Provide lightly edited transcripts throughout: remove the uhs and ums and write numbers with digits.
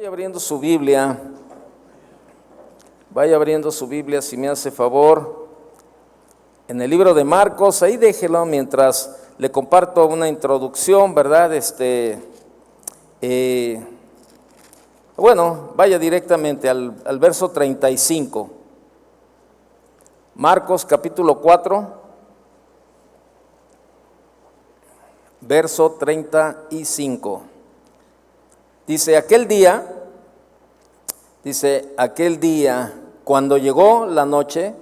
Vaya abriendo su Biblia, si me hace favor, en el libro de Marcos. Ahí déjelo mientras le comparto una introducción, ¿verdad? Vaya directamente al verso 35. Marcos capítulo 4, verso 35. Dice, aquel día, cuando llegó la noche,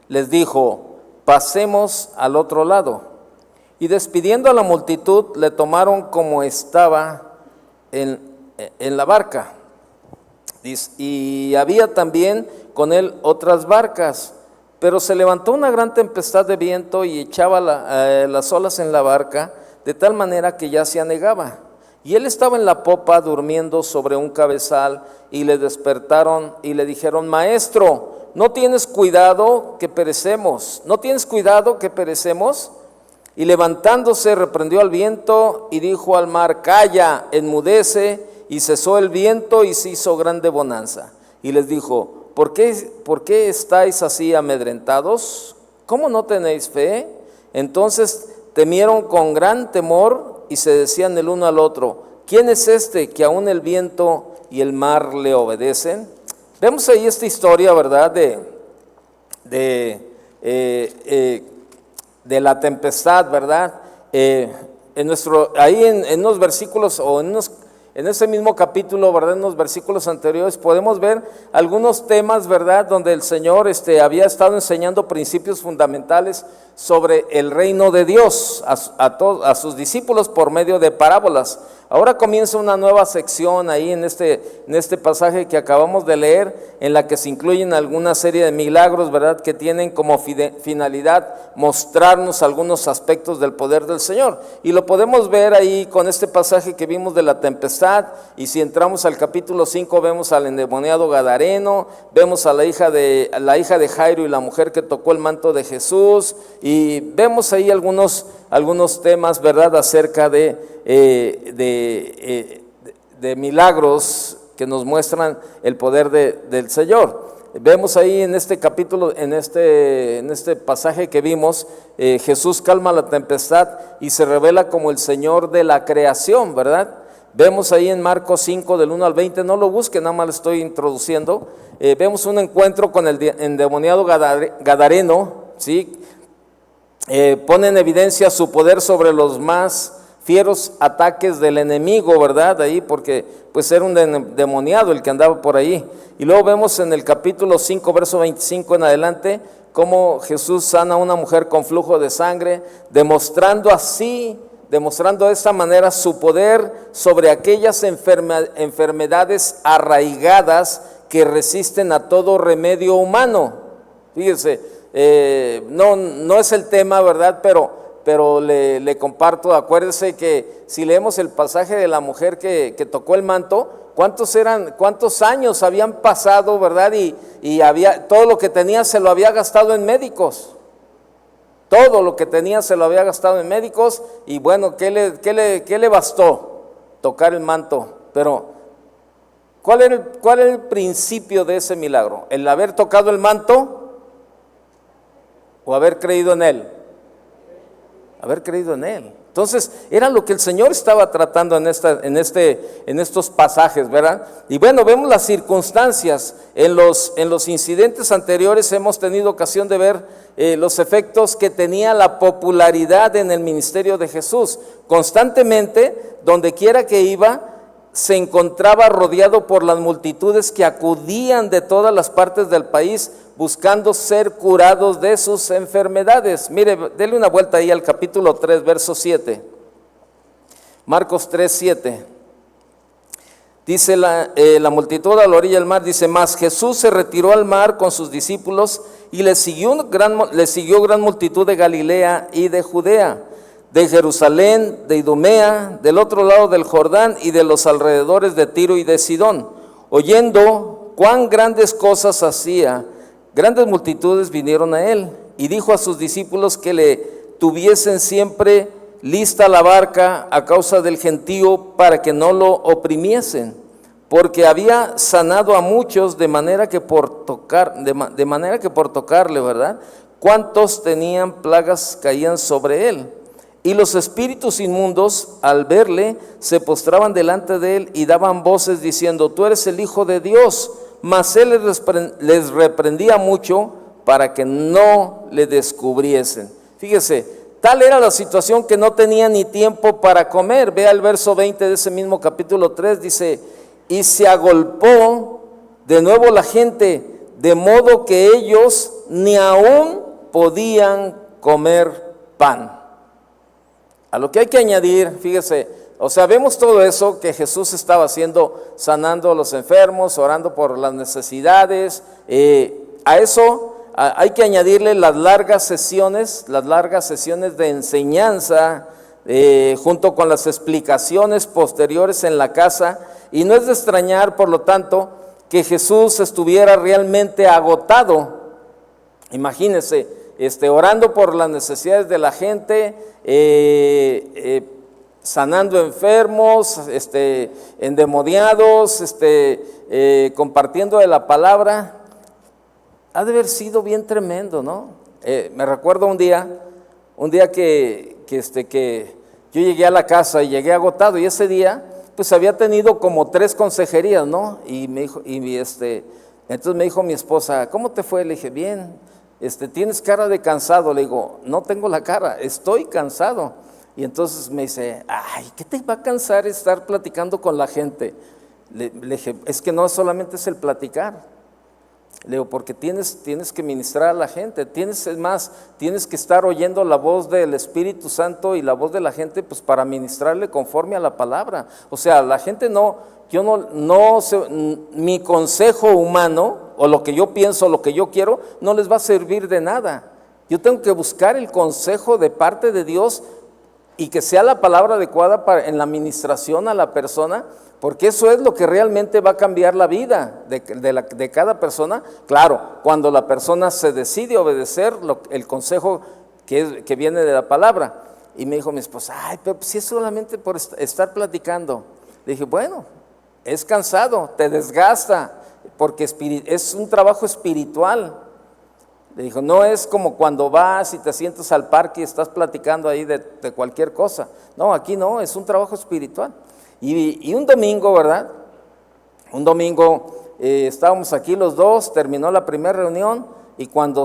les dijo, pasemos al otro lado. Y despidiendo a la multitud, le tomaron como estaba en la barca. Y había también con él otras barcas, pero se levantó una gran tempestad de viento y echaba las olas en la barca, de tal manera que ya se anegaba. Y él estaba en la popa durmiendo sobre un cabezal, y le despertaron y le dijeron, maestro, ¿no tienes cuidado que perecemos? Y levantándose reprendió al viento y dijo al mar, calla, enmudece, y cesó el viento y se hizo grande bonanza. Y les dijo, ¿por qué estáis así amedrentados? ¿Cómo no tenéis fe? Entonces temieron con gran temor y se decían el uno al otro, ¿quién es este que aún el viento y el mar le obedecen? Vemos ahí esta historia, ¿verdad? De la tempestad, ¿verdad? Ahí en unos versículos o en ese mismo capítulo, ¿verdad? En unos versículos anteriores podemos ver algunos temas, ¿verdad? Donde el Señor había estado enseñando principios fundamentales sobre el reino de Dios a sus discípulos por medio de parábolas. Ahora comienza una nueva sección ahí en este pasaje que acabamos de leer, en la que se incluyen alguna serie de milagros, ¿verdad? Que tienen como finalidad mostrarnos algunos aspectos del poder del Señor. Y lo podemos ver ahí con este pasaje que vimos de la tempestad. Y si entramos al capítulo 5, vemos al endemoniado Gadareno, vemos a la hija de Jairo y la mujer que tocó el manto de Jesús, y vemos ahí algunos temas, ¿verdad? Acerca de milagros que nos muestran el poder del Señor. Vemos ahí en este capítulo, en este pasaje que vimos, Jesús calma la tempestad y se revela como el Señor de la creación, ¿verdad? Vemos ahí en Marcos 5 del 1 al 20, no lo busquen, nada más lo estoy introduciendo. Vemos un encuentro con el endemoniado Gadareno, ¿sí? Pone en evidencia su poder sobre los más fieros ataques del enemigo, ¿verdad? Ahí porque pues era un demoniado el que andaba por ahí. Y luego vemos en el capítulo 5, verso 25 en adelante, cómo Jesús sana a una mujer con flujo de sangre, demostrando de esta manera su poder sobre aquellas enfermedades arraigadas que resisten a todo remedio humano. Fíjese, no es el tema, ¿verdad? Pero le comparto, acuérdese que si leemos el pasaje de la mujer que tocó el manto, ¿cuántos años habían pasado, ¿verdad? Y todo lo que tenía se lo había gastado en médicos. Todo lo que tenía se lo había gastado en médicos, y bueno, ¿qué le bastó? Tocar el manto. Pero ¿cuál era el principio de ese milagro? ¿El haber tocado el manto o haber creído en él? Haber creído en él. Entonces, era lo que el Señor estaba tratando en estos pasajes, ¿verdad? Y bueno, vemos las circunstancias. En los incidentes anteriores hemos tenido ocasión de ver los efectos que tenía la popularidad en el ministerio de Jesús. Constantemente, donde quiera que iba, se encontraba rodeado por las multitudes que acudían de todas las partes del país buscando ser curados de sus enfermedades. Mire, dele una vuelta ahí al capítulo 3, verso 7. Marcos 3, 7. Dice la multitud a la orilla del mar, dice, mas Jesús se retiró al mar con sus discípulos y le siguió gran multitud de Galilea y de Judea, de Jerusalén, de Idumea, del otro lado del Jordán y de los alrededores de Tiro y de Sidón. Oyendo cuán grandes cosas hacía, grandes multitudes vinieron a él, y dijo a sus discípulos que le tuviesen siempre lista la barca a causa del gentío, para que no lo oprimiesen, porque había sanado a muchos de manera que por tocarle, ¿verdad? Cuantos tenían plagas caían sobre él. Y los espíritus inmundos, al verle, se postraban delante de él y daban voces diciendo: tú eres el Hijo de Dios. Mas él les reprendía mucho para que no le descubriesen. Fíjese, tal era la situación que no tenía ni tiempo para comer. Vea el verso 20 de ese mismo capítulo 3, dice: y se agolpó de nuevo la gente, de modo que ellos ni aún podían comer pan. A lo que hay que añadir, fíjese, o sea, vemos todo eso que Jesús estaba haciendo, sanando a los enfermos, orando por las necesidades. A eso hay que añadirle las largas sesiones de enseñanza, junto con las explicaciones posteriores en la casa. Y no es de extrañar, por lo tanto, que Jesús estuviera realmente agotado. Imagínense, orando por las necesidades de la gente, sanando enfermos, endemoniados, compartiendo de la palabra. Ha de haber sido bien tremendo, ¿no? Me recuerdo un día que yo llegué a la casa y llegué agotado, y ese día pues había tenido como 3 consejerías, ¿no? Y me dijo, entonces me dijo mi esposa: ¿cómo te fue? Le dije: bien. ¿Tienes cara de cansado? Le digo: no tengo la cara, estoy cansado. Y entonces me dice: ay, ¿qué te va a cansar estar platicando con la gente? Le dije: es que no solamente es el platicar. Le digo: porque tienes que ministrar a la gente, tienes que estar oyendo la voz del Espíritu Santo y la voz de la gente, pues para ministrarle conforme a la palabra. O sea, la gente mi consejo humano, o lo que yo pienso, lo que yo quiero, no les va a servir de nada. Yo tengo que buscar el consejo de parte de Dios, y que sea la palabra adecuada en la ministración a la persona, porque eso es lo que realmente va a cambiar la vida de cada persona. Claro, cuando la persona se decide obedecer el consejo que viene de la palabra. Y me dijo mi esposa: ay, pero si es solamente por estar platicando. Le dije: bueno, es cansado, te desgasta, porque es un trabajo espiritual. Le dijo: no es como cuando vas y te sientas al parque y estás platicando ahí de cualquier cosa. No, aquí no, es un trabajo espiritual. Y un domingo, ¿verdad? Un domingo estábamos aquí los dos, terminó la primera reunión, y cuando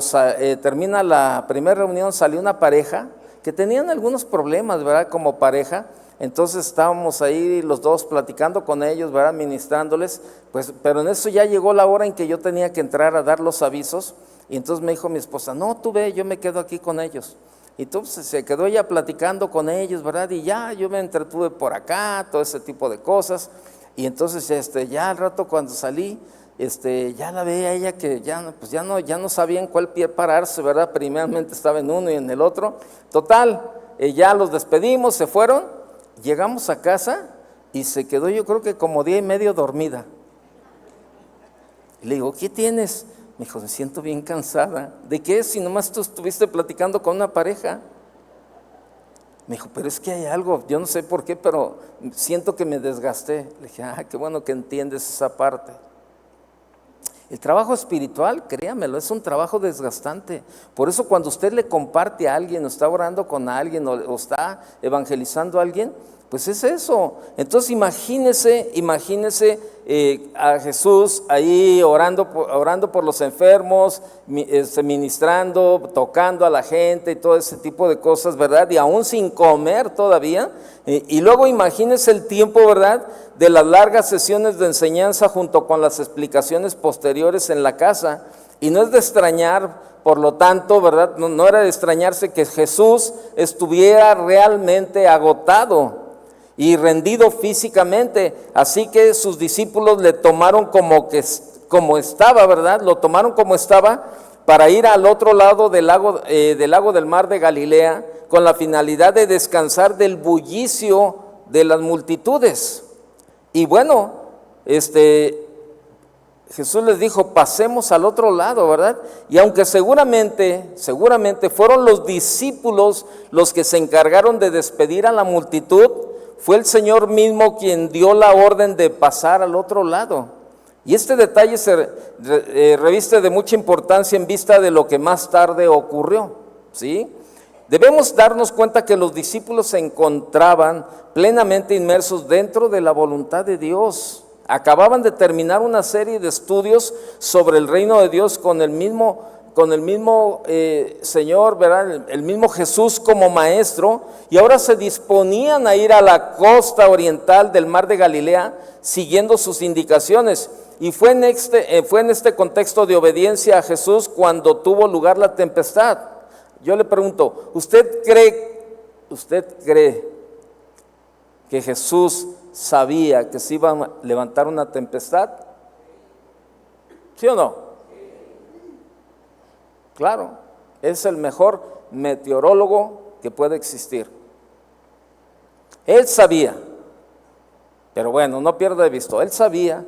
termina la primera reunión salió una pareja que tenían algunos problemas, ¿verdad? Como pareja. Entonces estábamos ahí los dos platicando con ellos, ¿verdad? Ministrándoles, pues, pero en eso ya llegó la hora en que yo tenía que entrar a dar los avisos. Y entonces me dijo mi esposa: no, tú ve, yo me quedo aquí con ellos. Y entonces se quedó ella platicando con ellos, ¿verdad? Y ya yo me entretuve por acá, todo ese tipo de cosas. Y entonces ya al rato cuando salí, ya la veía ella que ya no sabía en cuál pie pararse, ¿verdad? Primeramente estaba en uno y en el otro. Total, ya los despedimos, se fueron, llegamos a casa y se quedó, yo creo que como día y medio dormida. Le digo: ¿qué tienes? Me dijo: me siento bien cansada. ¿De qué? Si nomás tú estuviste platicando con una pareja. Me dijo: pero es que hay algo, yo no sé por qué, pero siento que me desgasté. Le dije: qué bueno que entiendes esa parte. El trabajo espiritual, créamelo, es un trabajo desgastante. Por eso cuando usted le comparte a alguien, o está orando con alguien, o está evangelizando a alguien, pues es eso. Entonces imagínese a Jesús ahí orando por los enfermos, ministrando, tocando a la gente y todo ese tipo de cosas, ¿verdad? Y aún sin comer todavía. Y luego imagínese el tiempo, ¿verdad?, de las largas sesiones de enseñanza junto con las explicaciones posteriores en la casa. Y no es de extrañar, por lo tanto, ¿verdad? No era de extrañarse que Jesús estuviera realmente agotado y rendido físicamente. Así que sus discípulos le tomaron como estaba, ¿verdad? Lo tomaron como estaba para ir al otro lado del lago del mar de Galilea, con la finalidad de descansar del bullicio de las multitudes. Y bueno, Jesús les dijo: pasemos al otro lado, ¿verdad? Y aunque seguramente fueron los discípulos los que se encargaron de despedir a la multitud, fue el Señor mismo quien dio la orden de pasar al otro lado. Y este detalle se reviste de mucha importancia en vista de lo que más tarde ocurrió, ¿sí? Debemos darnos cuenta que los discípulos se encontraban plenamente inmersos dentro de la voluntad de Dios. Acababan de terminar una serie de estudios sobre el reino de Dios con el mismo Señor, ¿verdad? El mismo Jesús como maestro, y ahora se disponían a ir a la costa oriental del mar de Galilea siguiendo sus indicaciones. Y fue en este contexto de obediencia a Jesús cuando tuvo lugar la tempestad. Yo le pregunto, ¿usted cree que Jesús sabía que se iba a levantar una tempestad? ¿Sí o no? Claro, es el mejor meteorólogo que puede existir. Él sabía, pero bueno, no pierda de vista, él sabía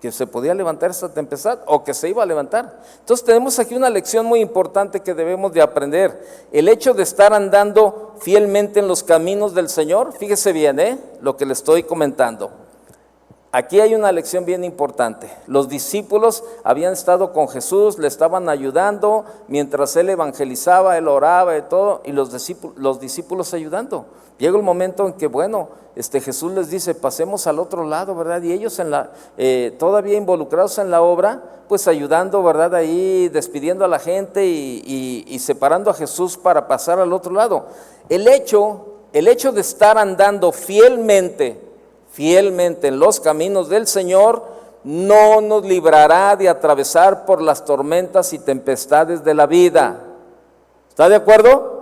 que se podía levantar esta tempestad o que se iba a levantar. Entonces tenemos aquí una lección muy importante que debemos de aprender. El hecho de estar andando fielmente en los caminos del Señor, fíjese bien, lo que le estoy comentando. Aquí hay una lección bien importante. Los discípulos habían estado con Jesús, le estaban ayudando, mientras Él evangelizaba, Él oraba y todo, y los discípulos ayudando. Llega el momento en que, Jesús les dice, pasemos al otro lado, ¿verdad? Y ellos todavía involucrados en la obra, pues ayudando, ¿verdad? Ahí despidiendo a la gente y separando a Jesús para pasar al otro lado. El hecho de estar andando fielmente en los caminos del Señor, no nos librará de atravesar por las tormentas y tempestades de la vida. ¿Está de acuerdo?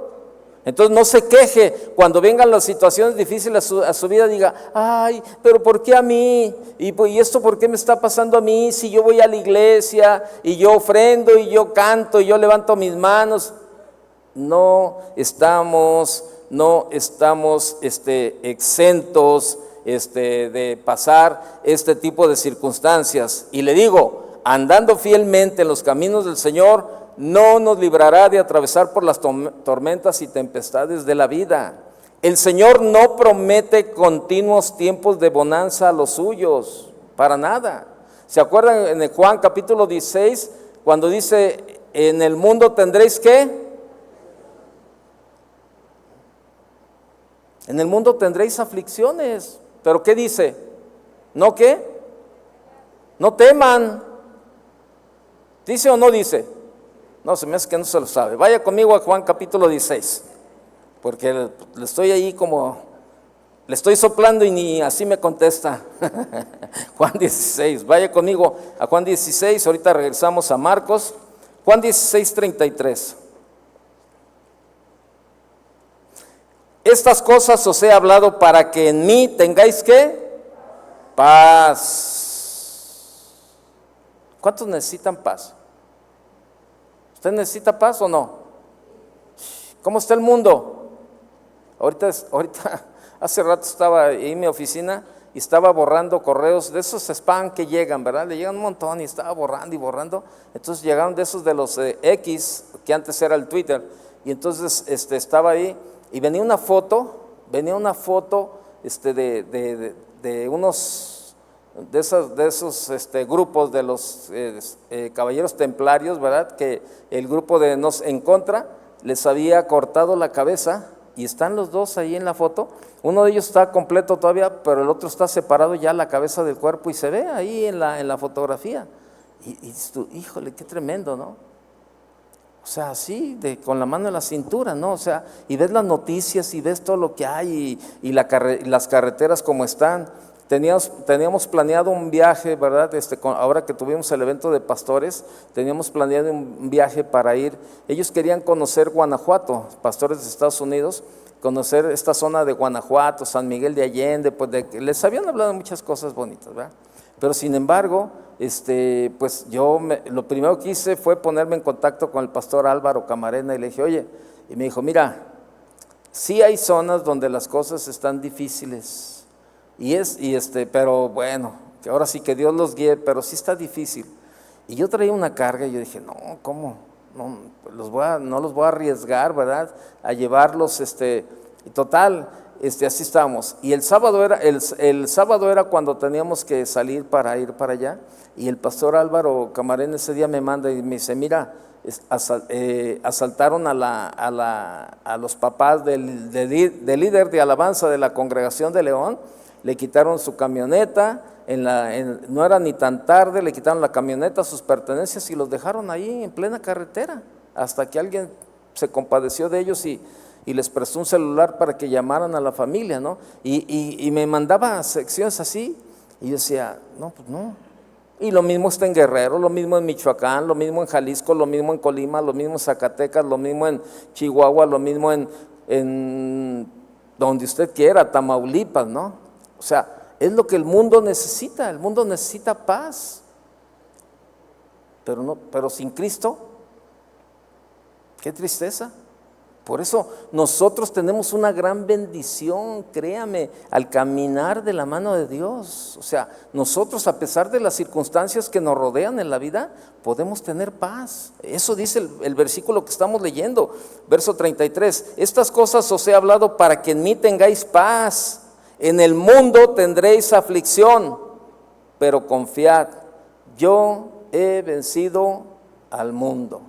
Entonces no se queje cuando vengan las situaciones difíciles a su vida, diga, ay, pero ¿por qué a mí? ¿Y esto por qué me está pasando a mí? Si yo voy a la iglesia y yo ofrendo y yo canto y yo levanto mis manos. No estamos exentos de pasar este tipo de circunstancias. Y le digo, andando fielmente en los caminos del Señor, no nos librará de atravesar por las tormentas y tempestades de la vida. El Señor no promete continuos tiempos de bonanza a los suyos, para nada. ¿Se acuerdan en Juan capítulo 16, cuando dice, en el mundo tendréis ¿qué? En el mundo tendréis aflicciones. ¿Pero qué dice? ¿No qué? No teman. ¿Dice o no dice? No, se me hace que no se lo sabe. Vaya conmigo a Juan capítulo 16, porque le estoy ahí como, le estoy soplando y ni así me contesta. Juan 16, vaya conmigo a Juan 16, ahorita regresamos a Marcos. Juan 16, 33. Estas cosas os he hablado para que en mí tengáis ¿qué? Paz. ¿Cuántos necesitan paz? ¿Usted necesita paz o no? ¿Cómo está el mundo? Ahorita hace rato estaba ahí en mi oficina y estaba borrando correos de esos spam que llegan, ¿verdad? Le llegan un montón y estaba borrando y borrando. Entonces llegaron de esos de los X, que antes era el Twitter, y entonces estaba ahí y venía una foto de unos de esos grupos de los caballeros templarios, ¿verdad? Que el grupo de Nos en Contra les había cortado la cabeza, y están los dos ahí en la foto. Uno de ellos está completo todavía, pero el otro está separado ya la cabeza del cuerpo, y se ve ahí en la fotografía. Y dices tú, híjole, qué tremendo, ¿no? O sea, así, con la mano en la cintura, ¿no? O sea, y ves las noticias y ves todo lo que hay y las carreteras como están. Teníamos planeado un viaje, ¿verdad? Ahora que tuvimos el evento de pastores, teníamos planeado un viaje para ir. Ellos querían conocer Guanajuato, pastores de Estados Unidos, conocer esta zona de Guanajuato, San Miguel de Allende, pues les habían hablado de muchas cosas bonitas, ¿verdad? Pero sin embargo, pues lo primero que hice fue ponerme en contacto con el pastor Álvaro Camarena y le dije, oye, y me dijo, mira, sí hay zonas donde las cosas están difíciles. Pero bueno, que ahora sí que Dios los guíe, pero sí está difícil. Y yo traía una carga y yo dije, no, ¿cómo? No los voy a arriesgar, ¿verdad? A llevarlos, y total, así estábamos. Y el sábado era cuando teníamos que salir para ir para allá. Y el pastor Álvaro Camarén ese día me manda y me dice, mira, asaltaron a los papás del líder de alabanza de la congregación de León, le quitaron su camioneta, no era ni tan tarde, le quitaron la camioneta, sus pertenencias y los dejaron ahí en plena carretera, hasta que alguien se compadeció de ellos y les prestó un celular para que llamaran a la familia, ¿no? Y me mandaba secciones así, y yo decía, no, pues no. Y lo mismo está en Guerrero, lo mismo en Michoacán, lo mismo en Jalisco, lo mismo en Colima, lo mismo en Zacatecas, lo mismo en Chihuahua, lo mismo en donde usted quiera, Tamaulipas, ¿no? O sea, es lo que el mundo necesita paz. Pero sin Cristo, qué tristeza. Por eso nosotros tenemos una gran bendición, créame, al caminar de la mano de Dios. O sea, nosotros, a pesar de las circunstancias que nos rodean en la vida, podemos tener paz. Eso dice el versículo que estamos leyendo, verso 33. Estas cosas os he hablado para que en mí tengáis paz. En el mundo tendréis aflicción, pero confiad, yo he vencido al mundo.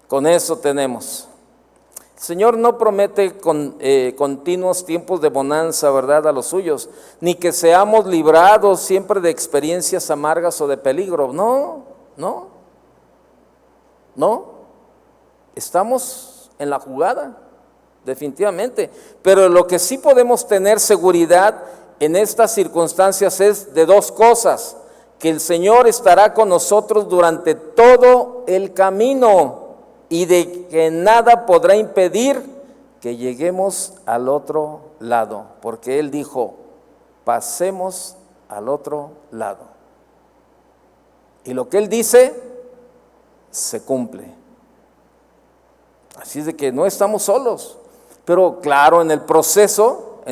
Con eso tenemos. El Señor no promete continuos tiempos de bonanza, ¿verdad?, a los suyos, ni que seamos librados siempre de experiencias amargas o de peligro. No. Estamos en la jugada, definitivamente. Pero lo que sí podemos tener seguridad en estas circunstancias es de dos cosas: que el Señor estará con nosotros durante todo el camino, y de que nada podrá impedir que lleguemos al otro lado, porque Él dijo, pasemos al otro lado. Y lo que Él dice, se cumple. Así es de que no estamos solos, pero claro, en el proceso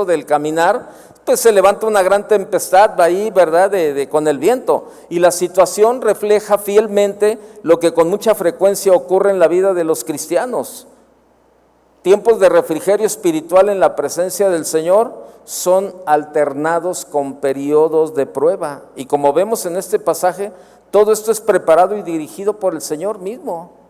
del caminar, pues se levanta una gran tempestad ahí, ¿verdad?, con el viento. Y la situación refleja fielmente lo que con mucha frecuencia ocurre en la vida de los cristianos. Tiempos de refrigerio espiritual en la presencia del Señor son alternados con periodos de prueba. Y como vemos en este pasaje, todo esto es preparado y dirigido por el Señor mismo.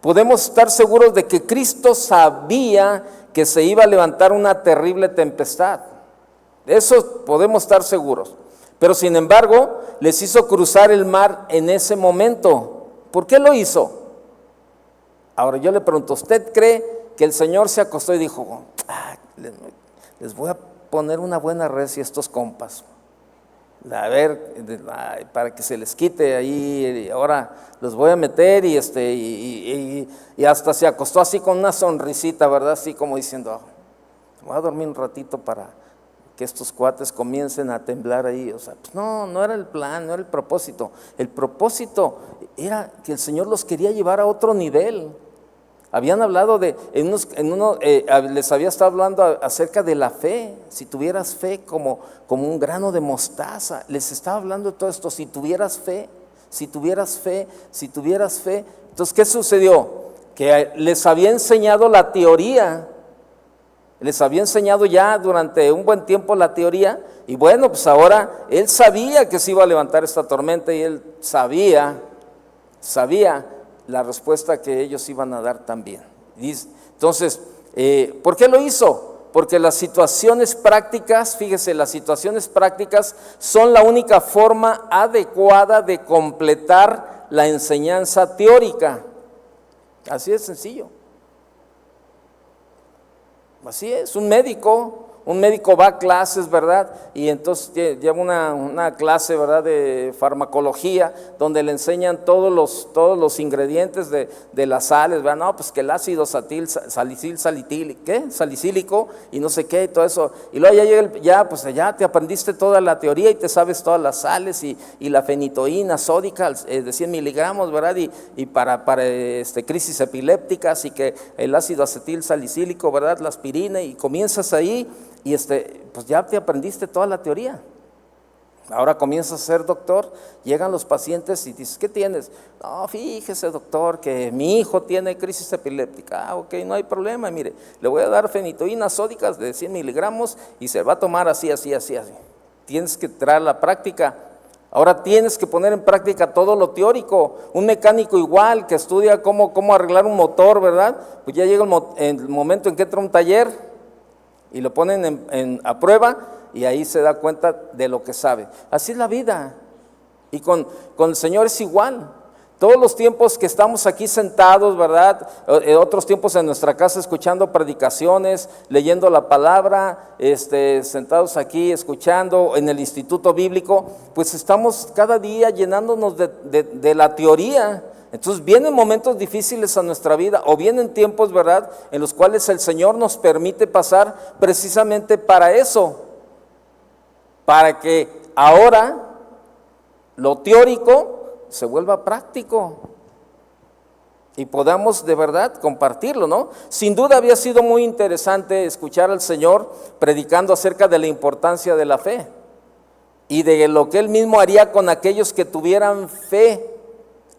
Podemos estar seguros de que Cristo sabía que se iba a levantar una terrible tempestad. De eso podemos estar seguros. Pero sin embargo, les hizo cruzar el mar en ese momento. ¿Por qué lo hizo? Ahora yo le pregunto, ¿usted cree que el Señor se acostó y dijo, les voy a poner una buena recia a estos compas? A ver, para que se les quite ahí, ahora los voy a meter y hasta se acostó así con una sonrisita, ¿verdad? Así como diciendo, voy a dormir un ratito para que estos cuates comiencen a temblar ahí. O sea, pues no era el plan, no era el propósito. El propósito era que el Señor los quería llevar a otro nivel. Habían hablado les había estado hablando acerca de la fe. Si tuvieras fe como un grano de mostaza, les estaba hablando de todo esto. Si tuvieras fe. Entonces, ¿qué sucedió? Que les había enseñado la teoría. Les había enseñado ya durante un buen tiempo la teoría. Y bueno, pues ahora él sabía que se iba a levantar esta tormenta y él sabía la respuesta que ellos iban a dar también. Entonces, ¿por qué lo hizo? Porque las situaciones prácticas, fíjese, las situaciones prácticas son la única forma adecuada de completar la enseñanza teórica. Así de sencillo. Así es, un médico va a clases, ¿verdad? Y entonces lleva una clase, ¿verdad?, de farmacología, donde le enseñan todos los ingredientes de las sales, ¿verdad? No, pues que el ácido salicílico y no sé qué y todo eso. Y luego ya te aprendiste toda la teoría y te sabes todas las sales y la fenitoína sódica de 100 miligramos, ¿verdad? Y para crisis epilépticas, y que el ácido acetil salicílico, ¿verdad?, la aspirina, y comienzas ahí. Y pues ya te aprendiste toda la teoría. Ahora comienzas a ser doctor, llegan los pacientes y dices, ¿qué tienes? No, fíjese doctor, que mi hijo tiene crisis epiléptica. Ok, no hay problema, mire, le voy a dar fenitoínas sódicas de 100 miligramos y se va a tomar así. Tienes que traer la práctica. Ahora tienes que poner en práctica todo lo teórico. Un mecánico igual que estudia cómo arreglar un motor, ¿verdad? Pues ya llega el momento en que entra a un taller y lo ponen a prueba, y ahí se da cuenta de lo que sabe. Así es la vida. Y con el Señor es igual. Todos los tiempos que estamos aquí sentados, ¿verdad? Otros tiempos en nuestra casa escuchando predicaciones, leyendo la palabra, sentados aquí escuchando en el instituto bíblico, pues estamos cada día llenándonos de la teoría. Entonces vienen momentos difíciles a nuestra vida, o vienen tiempos, ¿verdad?, en los cuales el Señor nos permite pasar precisamente para eso, para que ahora lo teórico se vuelva práctico y podamos de verdad compartirlo, ¿no? Sin duda había sido muy interesante escuchar al Señor predicando acerca de la importancia de la fe y de lo que Él mismo haría con aquellos que tuvieran fe,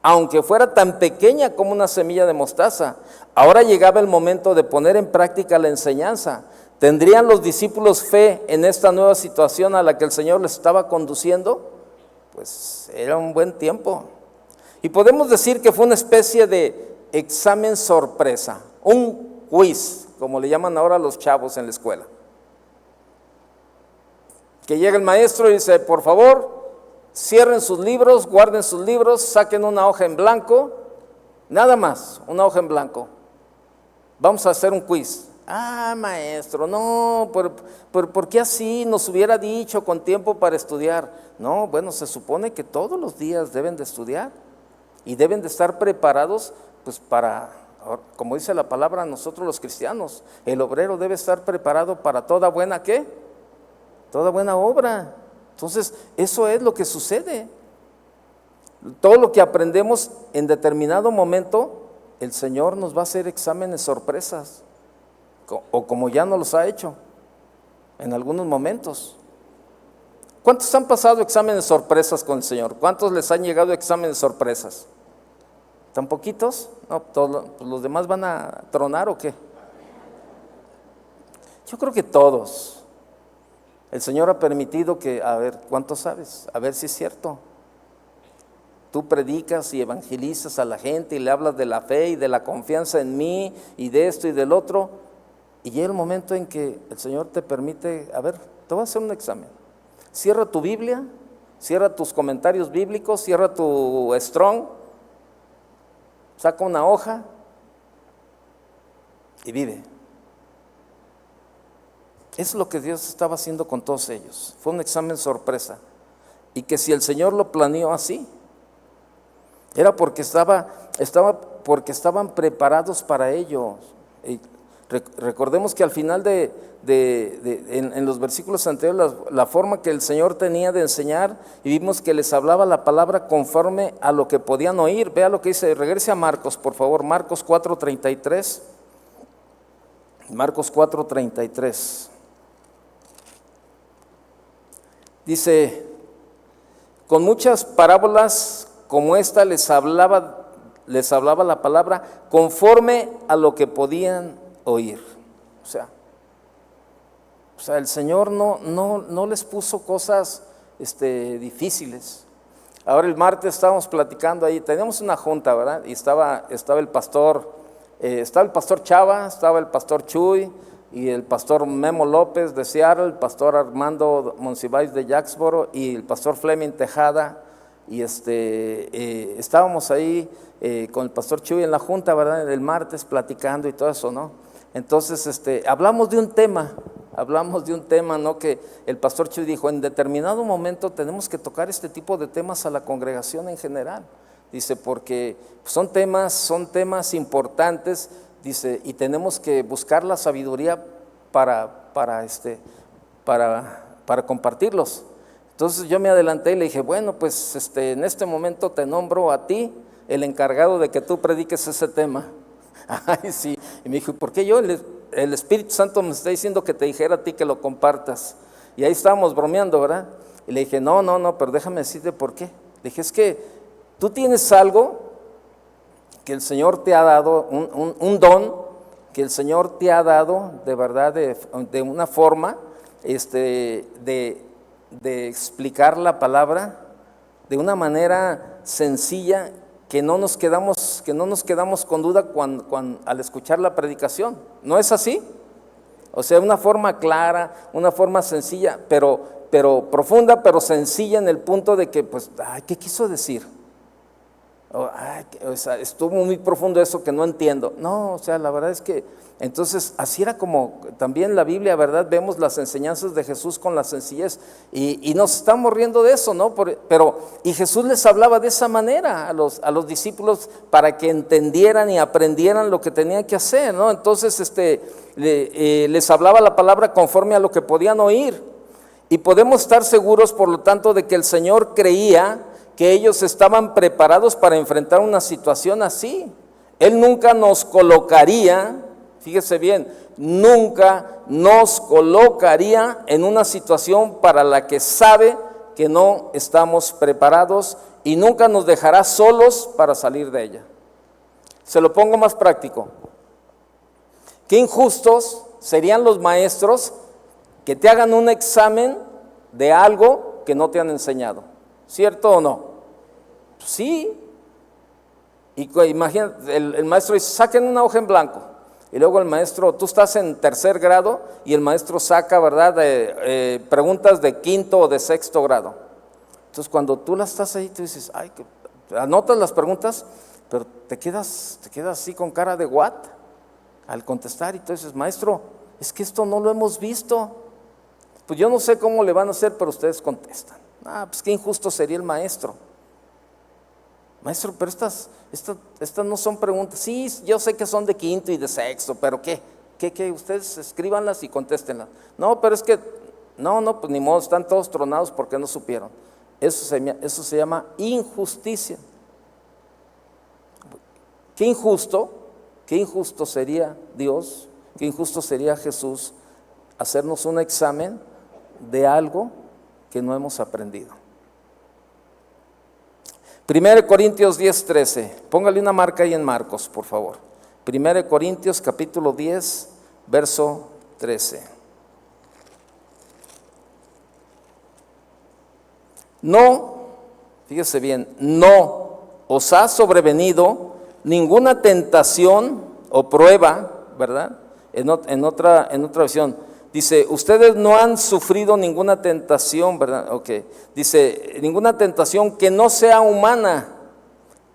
aunque fuera tan pequeña como una semilla de mostaza. Ahora llegaba el momento de poner en práctica la enseñanza. ¿Tendrían los discípulos fe en esta nueva situación a la que el Señor les estaba conduciendo? Pues era un buen tiempo. Y podemos decir que fue una especie de examen sorpresa, un quiz, como le llaman ahora a los chavos en la escuela. Que llega el maestro y dice, por favor, cierren sus libros, guarden sus libros, saquen una hoja en blanco, nada más, una hoja en blanco. Vamos a hacer un quiz. Ah, maestro, no, ¿por qué así? Nos hubiera dicho con tiempo para estudiar. No, bueno, se supone que todos los días deben de estudiar y deben de estar preparados, pues para, como dice la palabra, nosotros los cristianos, el obrero debe estar preparado para toda buena, ¿qué? Toda buena obra. Entonces, eso es lo que sucede. Todo lo que aprendemos en determinado momento, el Señor nos va a hacer exámenes sorpresas, o como ya nos los ha hecho en algunos momentos. ¿Cuántos han pasado exámenes sorpresas con el Señor? ¿Cuántos les han llegado exámenes sorpresas? ¿Tan poquitos? No, todos, pues los demás van a tronar, ¿o qué? Yo creo que todos. El Señor ha permitido que, a ver, ¿cuánto sabes? A ver si es cierto. Tú predicas y evangelizas a la gente y le hablas de la fe y de la confianza en mí y de esto y del otro, y llega el momento en que el Señor te permite, a ver, te voy a hacer un examen. Cierra tu Biblia, cierra tus comentarios bíblicos, cierra tu Strong, saca una hoja y vive. Es lo que Dios estaba haciendo con todos ellos. Fue un examen sorpresa. Y que si el Señor lo planeó así, era porque porque estaban preparados para ello. Y recordemos que al final en los versículos anteriores, la forma que el Señor tenía de enseñar, y vimos que les hablaba la palabra conforme a lo que podían oír. Vea lo que dice, regrese a Marcos, por favor, Marcos 4:33. Marcos 4:33. Dice, con muchas parábolas como esta les hablaba la palabra conforme a lo que podían oír. O sea, el Señor no les puso cosas difíciles. Ahora el martes estábamos platicando ahí, teníamos una junta, ¿verdad? Y estaba el pastor Chava, estaba el pastor Chuy y el pastor Memo López de Seattle, el pastor Armando Monsiváis de Jacksboro y el pastor Fleming Tejada. Y estábamos ahí con el pastor Chuy en la junta, ¿verdad? El martes platicando y todo eso, ¿no? Entonces, hablamos de un tema, ¿no? Que el pastor Chuy dijo, en determinado momento tenemos que tocar este tipo de temas a la congregación en general. Dice, porque son temas importantes, dice, y tenemos que buscar la sabiduría para compartirlos. Entonces yo me adelanté y le dije, bueno, pues en este momento te nombro a ti el encargado de que tú prediques ese tema. Ay, sí. Y me dijo, ¿por qué yo? El Espíritu Santo me está diciendo que te dijera a ti que lo compartas. Y ahí estábamos bromeando, ¿verdad? Y le dije, no, pero déjame decirte por qué. Le dije, es que tú tienes algo que el Señor te ha dado, un don que el Señor te ha dado de verdad, de una forma de explicar la palabra de una manera sencilla, que no nos quedamos con duda al escuchar la predicación. ¿No es así? O sea, una forma clara, una forma sencilla, pero profunda, pero sencilla en el punto de que, pues, ¿qué quiso decir? O sea, estuvo muy profundo eso que no entiendo. No, o sea, la verdad es que, entonces, así era como también la Biblia, ¿verdad? Vemos las enseñanzas de Jesús con la sencillez y nos estamos riendo de eso, ¿no? Y Jesús les hablaba de esa manera a los discípulos para que entendieran y aprendieran lo que tenían que hacer, ¿no? Entonces, les hablaba la palabra conforme a lo que podían oír. Y podemos estar seguros, por lo tanto, de que el Señor creía que ellos estaban preparados para enfrentar una situación así. Él nunca nos colocaría, fíjese bien, nunca nos colocaría en una situación para la que sabe que no estamos preparados y nunca nos dejará solos para salir de ella. Se lo pongo más práctico. Qué injustos serían los maestros que te hagan un examen de algo que no te han enseñado. ¿Cierto o no? Sí. Y imagínate, el maestro dice, saquen una hoja en blanco. Y luego el maestro, tú estás en tercer grado y el maestro saca, ¿verdad?, preguntas de quinto o de sexto grado. Entonces cuando tú las estás ahí, tú dices, anotas las preguntas, pero te quedas así con cara de what al contestar. Y tú dices, maestro, es que esto no lo hemos visto. Pues yo no sé cómo le van a hacer, pero ustedes contestan. Pues qué injusto sería el maestro. Maestro, pero estas no son preguntas. Sí, yo sé que son de quinto y de sexto, pero ¿qué? Ustedes escríbanlas y contéstenlas. No, pero es que, no, pues ni modo, están todos tronados porque no supieron. Eso se llama injusticia. Qué injusto sería Dios, qué injusto sería Jesús hacernos un examen de algo que no hemos aprendido. 1 Corintios 10:13, póngale una marca ahí en Marcos, por favor. 1 Corintios capítulo 10, verso 13. No, fíjese bien, no os ha sobrevenido ninguna tentación o prueba, ¿verdad? En otra versión dice, ustedes no han sufrido ninguna tentación, ¿verdad? Ok, dice, ninguna tentación que no sea humana,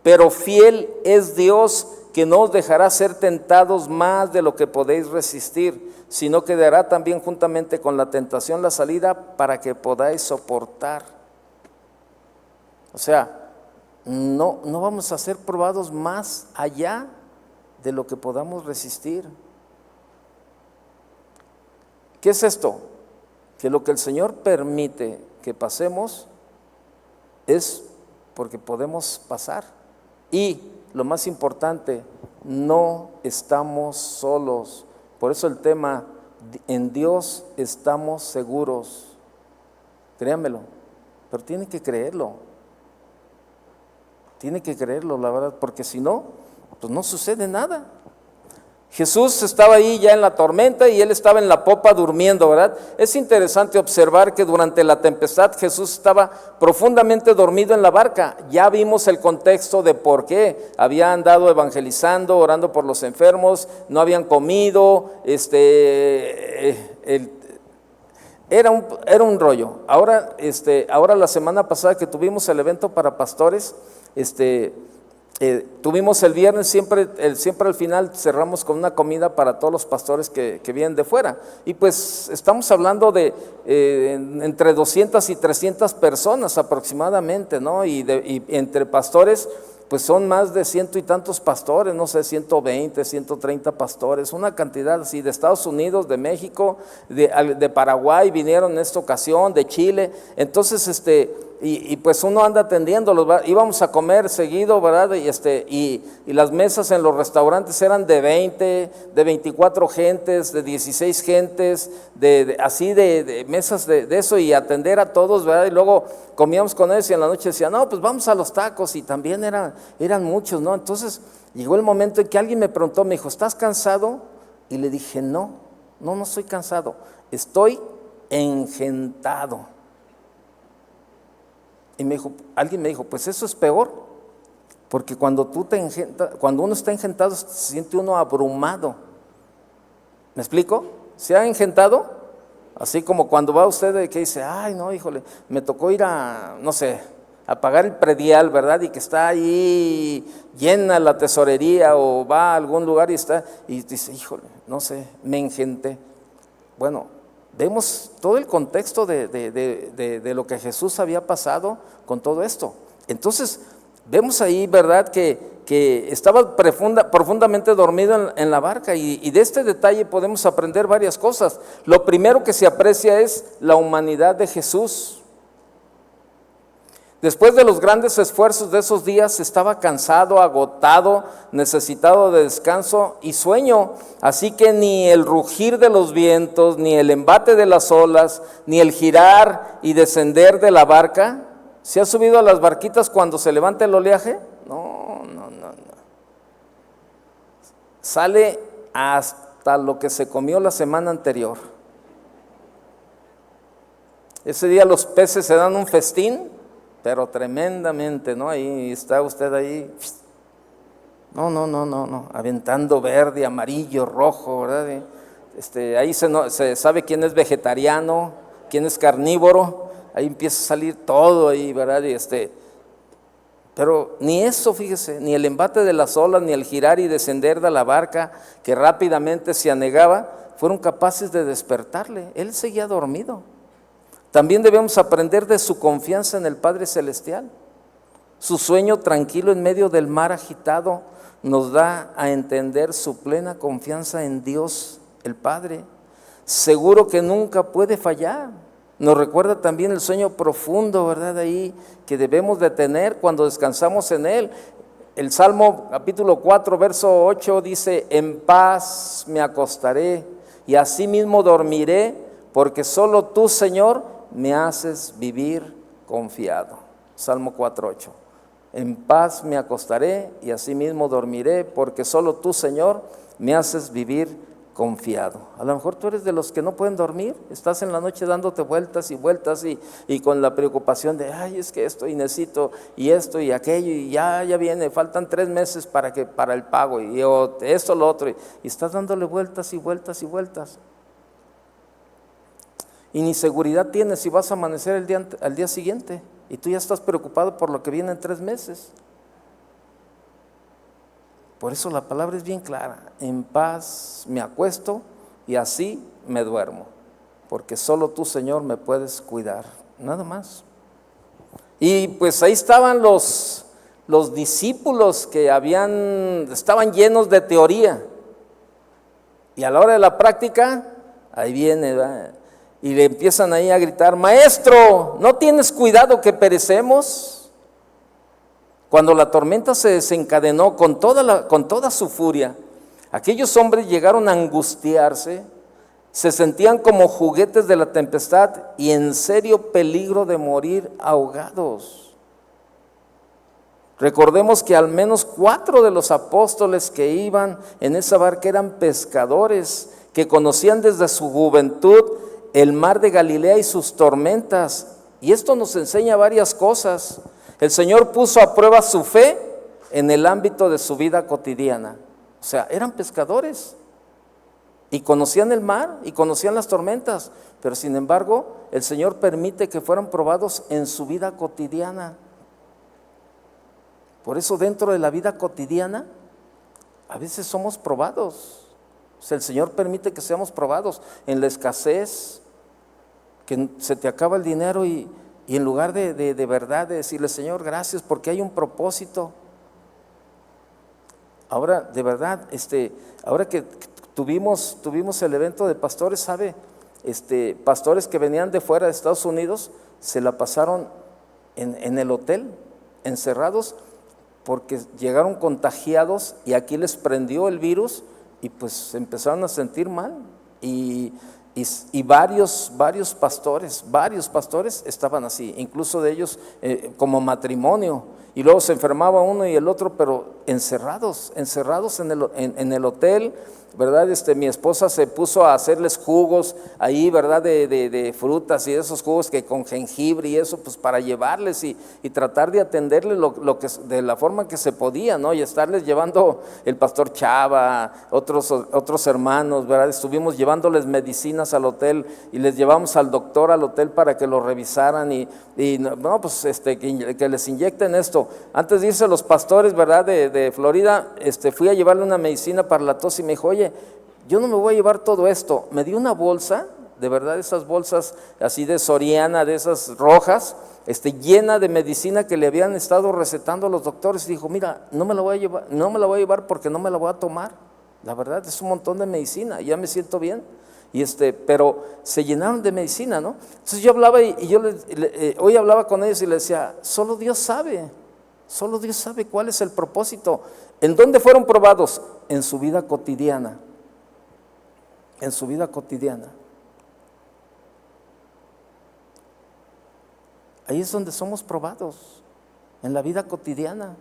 pero fiel es Dios, que no os dejará ser tentados más de lo que podéis resistir, sino que dará también juntamente con la tentación la salida para que podáis soportar. O sea, no vamos a ser probados más allá de lo que podamos resistir. ¿Qué es esto? Que lo que el Señor permite que pasemos es porque podemos pasar. Y lo más importante, no estamos solos. Por eso el tema, en Dios estamos seguros. Créanmelo, pero tiene que creerlo. Tiene que creerlo, la verdad, porque si no, pues no sucede nada. Jesús estaba ahí ya en la tormenta y él estaba en la popa durmiendo, ¿verdad? Es interesante observar que durante la tempestad Jesús estaba profundamente dormido en la barca. Ya vimos el contexto de por qué. Había andado evangelizando, orando por los enfermos, no habían comido, era un rollo. Ahora la semana pasada que tuvimos el evento para pastores, tuvimos el viernes, siempre al final cerramos con una comida para todos los pastores que vienen de fuera, y pues estamos hablando de entre 200 y 300 personas aproximadamente, ¿no? Y entre pastores pues son más de ciento y tantos pastores, no sé, 120, 130 pastores, una cantidad así, de Estados Unidos, de México, de Paraguay vinieron en esta ocasión, de Chile. Entonces y pues uno anda atendiéndolos, ¿verdad? Íbamos a comer seguido, ¿verdad? Y las mesas en los restaurantes eran de 20, de 24 gentes, de 16 gentes, así de mesas de eso, y atender a todos, ¿verdad? Y luego comíamos con ellos y en la noche decían, no, pues vamos a los tacos, y también eran muchos, ¿no? Entonces llegó el momento en que alguien me preguntó, me dijo, ¿estás cansado? Y le dije, no estoy cansado, estoy engentado. Y alguien me dijo, pues eso es peor, porque cuando uno está engentado, se siente uno abrumado. ¿Me explico? ¿Se ha engentado? Así como cuando va usted que dice, ay no, híjole, me tocó ir a, no sé, a pagar el predial, ¿verdad? Y que está ahí llena la tesorería, o va a algún lugar y dice, híjole, no sé, me engenté. Bueno, vemos todo el contexto de lo que Jesús había pasado con todo esto. Entonces, vemos ahí, ¿verdad?, que estaba profundamente dormido en la barca, y de este detalle podemos aprender varias cosas. Lo primero que se aprecia es la humanidad de Jesús. Después de los grandes esfuerzos de esos días, estaba cansado, agotado, necesitado de descanso y sueño. Así que ni el rugir de los vientos, ni el embate de las olas, ni el girar y descender de la barca. ¿Se ha subido a las barquitas cuando se levanta el oleaje? No. Sale hasta lo que se comió la semana anterior. Ese día los peces se dan un festín, pero tremendamente, ¿no? Ahí está usted ahí, no, aventando verde, amarillo, rojo, ¿verdad? Ahí se sabe quién es vegetariano, quién es carnívoro, ahí empieza a salir todo ahí, ¿verdad? Pero ni eso, fíjese, ni el embate de las olas, ni el girar y descender de la barca, que rápidamente se anegaba, fueron capaces de despertarle. Él seguía dormido. También debemos aprender de su confianza en el Padre Celestial. Su sueño tranquilo en medio del mar agitado nos da a entender su plena confianza en Dios, el Padre. Seguro que nunca puede fallar. Nos recuerda también el sueño profundo, ¿verdad? Ahí que debemos de tener cuando descansamos en Él. El Salmo capítulo 4, verso 8 dice, en paz me acostaré y asimismo dormiré, porque solo tú, Señor, me haces vivir confiado. Salmo 4:8. En paz me acostaré y asimismo dormiré, porque solo tú, Señor, me haces vivir confiado. A lo mejor tú eres de los que no pueden dormir, estás en la noche dándote vueltas y vueltas y con la preocupación de, ay, es que esto y necesito y esto y aquello y ya viene, faltan 3 meses para el pago y esto, lo otro, y estás dándole vueltas y vueltas y vueltas. Y ni seguridad tienes si vas a amanecer al día siguiente, y tú ya estás preocupado por lo que viene en 3 meses. Por eso la palabra es bien clara, en paz me acuesto y así me duermo, porque solo tú, Señor, me puedes cuidar, nada más. Y pues ahí estaban los discípulos que estaban llenos de teoría, y a la hora de la práctica, ahí viene, ¿verdad? Y le empiezan ahí a gritar, maestro, ¿no tienes cuidado que perecemos? Cuando la tormenta se desencadenó con toda su furia, aquellos hombres llegaron a angustiarse, se sentían como juguetes de la tempestad y en serio peligro de morir ahogados. Recordemos que al menos 4 de los apóstoles que iban en esa barca eran pescadores que conocían desde su juventud el mar de Galilea y sus tormentas. Y esto nos enseña varias cosas. El Señor puso a prueba su fe en el ámbito de su vida cotidiana. O sea, eran pescadores y conocían el mar y conocían las tormentas, pero sin embargo el Señor permite que fueran probados en su vida cotidiana. Por eso dentro de la vida cotidiana a veces somos probados. O sea, el Señor permite que seamos probados en la escasez, que se te acaba el dinero y en lugar de verdad de decirle, Señor, gracias porque hay un propósito. Ahora, de verdad, ahora que tuvimos el evento de pastores, ¿sabe? Pastores que venían de fuera de Estados Unidos se la pasaron en el hotel, encerrados, porque llegaron contagiados y aquí les prendió el virus y pues se empezaron a sentir mal. Y varios pastores estaban así, incluso de ellos como matrimonio, y luego se enfermaba uno y el otro, pero encerrados en el hotel, ¿verdad? Mi esposa se puso a hacerles jugos ahí, ¿verdad? De frutas y esos jugos que con jengibre y eso, pues para llevarles y tratar de atenderles lo que, de la forma que se podía, ¿no? Y estarles llevando el pastor Chava, otros hermanos, ¿verdad? Estuvimos llevándoles medicinas al hotel y les llevamos al doctor al hotel para que lo revisaran y no, pues que les inyecten esto. Antes de irse los pastores, ¿verdad? De Florida, fui a llevarle una medicina para la tos y me dijo, oye, yo no me voy a llevar todo esto. Me dio una bolsa, de verdad, esas bolsas así de Soriana, de esas rojas, llena de medicina que le habían estado recetando a los doctores. Y dijo, mira, no me la voy a llevar porque no me la voy a tomar. La verdad, es un montón de medicina, ya me siento bien. Pero se llenaron de medicina, ¿no? Entonces yo hablaba hoy hablaba con ellos y les decía, solo Dios sabe cuál es el propósito. ¿En dónde fueron probados? En su vida cotidiana. En su vida cotidiana. Ahí es donde somos probados, en la vida cotidiana.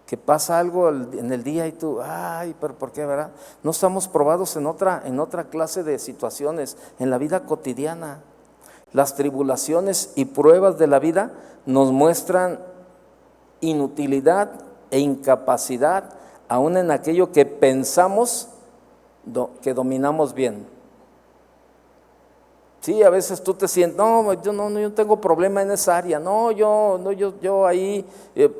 Que pasa algo en el día y tú, ay, pero ¿por qué, verdad? No estamos probados en otra clase de situaciones, en la vida cotidiana. Las tribulaciones y pruebas de la vida nos muestran inutilidad e incapacidad, aún en aquello que pensamos que dominamos bien. Sí, a veces tú te sientes, no, yo no tengo problema en esa área, yo ahí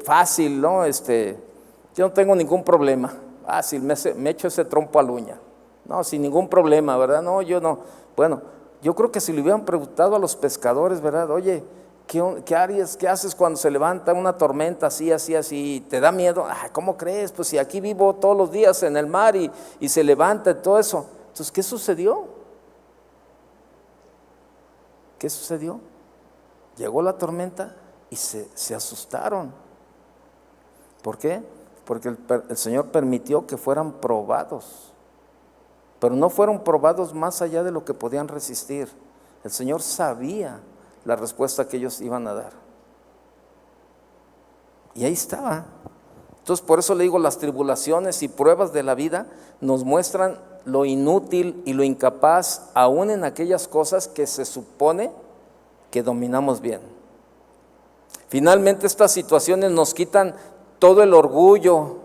fácil, ¿no? Yo no tengo ningún problema, fácil, me echo ese trompo a la uña, no, sin ningún problema, ¿verdad? No, yo no. Bueno, yo creo que si le hubieran preguntado a los pescadores, ¿verdad? Oye, ¿qué haces cuando se levanta una tormenta así, te da miedo? Ay, ¿cómo crees? Pues si aquí vivo todos los días en el mar y se levanta y todo eso. Entonces, ¿qué sucedió? ¿Qué sucedió? Llegó la tormenta y se asustaron. ¿Por qué? Porque el Señor permitió que fueran probados, pero no fueron probados más allá de lo que podían resistir. El Señor sabía la respuesta que ellos iban a dar. Y ahí estaba. Entonces, por eso le digo, las tribulaciones y pruebas de la vida nos muestran lo inútil y lo incapaz, aún en aquellas cosas que se supone que dominamos bien. Finalmente, estas situaciones nos quitan todo el orgullo,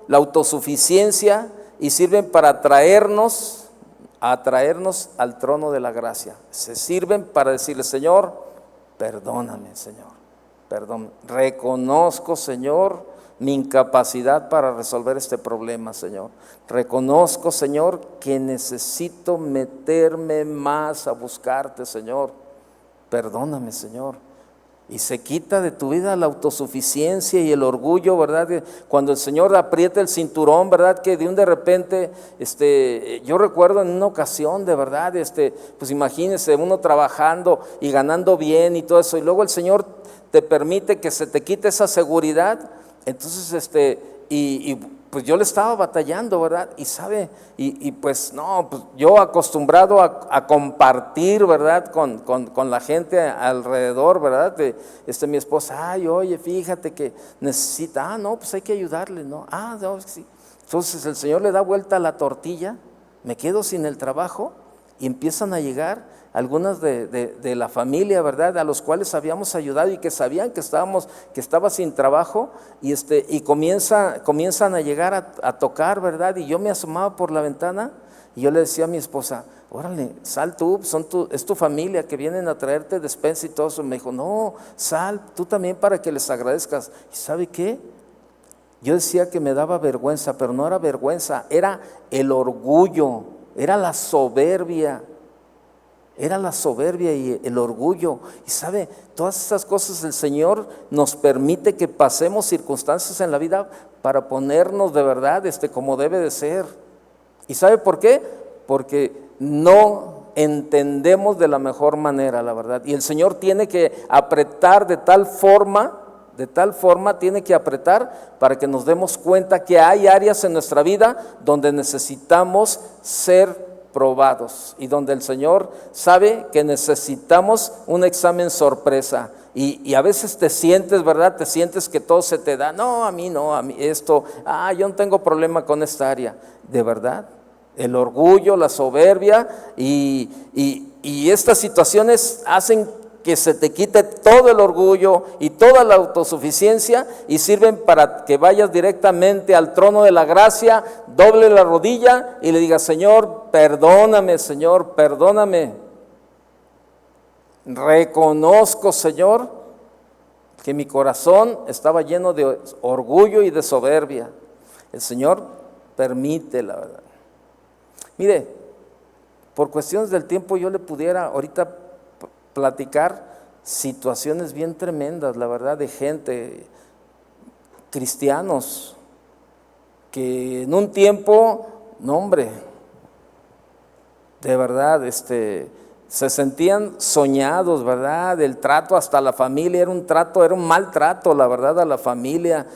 la autosuficiencia, y sirven para atraernos al trono de la gracia. Se sirven para decirle, Señor, perdóname, Señor, perdón. Reconozco, Señor, mi incapacidad para resolver este problema, Señor. Reconozco, Señor, que necesito meterme más a buscarte, Señor. Perdóname, Señor. Y se quita de tu vida la autosuficiencia y el orgullo, ¿verdad? Cuando el Señor aprieta el cinturón, ¿verdad? Que de repente, yo recuerdo en una ocasión, de verdad, pues imagínese uno trabajando y ganando bien y todo eso, y luego el Señor te permite que se te quite esa seguridad. Entonces, pues yo le estaba batallando, ¿verdad? Y sabe, pues no, pues yo acostumbrado a compartir, ¿verdad? Con la gente alrededor, ¿verdad? Mi esposa, ay, oye, fíjate que necesita, no, pues hay que ayudarle, ¿no? No, sí. Entonces el Señor le da vuelta a la tortilla, me quedo sin el trabajo y empiezan a llegar algunas de la familia, ¿verdad? A los cuales habíamos ayudado y que sabían que estaba sin trabajo, y comienzan a llegar a tocar, ¿verdad? Y yo me asomaba por la ventana y yo le decía a mi esposa, órale, sal tú, es tu familia que vienen a traerte despensa y todo eso. Me dijo, no, sal tú también para que les agradezcas. ¿Y sabe qué? Yo decía que me daba vergüenza, pero no era vergüenza, era el orgullo, era la soberbia. Era la soberbia y el orgullo. Y sabe, todas esas cosas el Señor nos permite que pasemos circunstancias en la vida para ponernos de verdad como debe de ser. ¿Y sabe por qué? Porque no entendemos de la mejor manera, la verdad. Y el Señor tiene que apretar de tal forma, tiene que apretar para que nos demos cuenta que hay áreas en nuestra vida donde necesitamos ser probados y donde el Señor sabe que necesitamos un examen sorpresa. Y a veces te sientes, ¿verdad? Te sientes que todo se te da. No, a mí esto, yo no tengo problema con esta área. De verdad, el orgullo, la soberbia y estas situaciones hacen que se te quite todo el orgullo y toda la autosuficiencia y sirven para que vayas directamente al trono de la gracia, doble la rodilla y le digas: Señor, perdóname, Señor, perdóname. Reconozco, Señor, que mi corazón estaba lleno de orgullo y de soberbia. El Señor permite, la verdad. Mire, por cuestiones del tiempo yo le pudiera ahorita platicar situaciones bien tremendas, la verdad, de gente, cristianos, que en un tiempo, no hombre, de verdad, se sentían soñados, ¿verdad? El trato hasta la familia era un maltrato, la verdad, a la familia,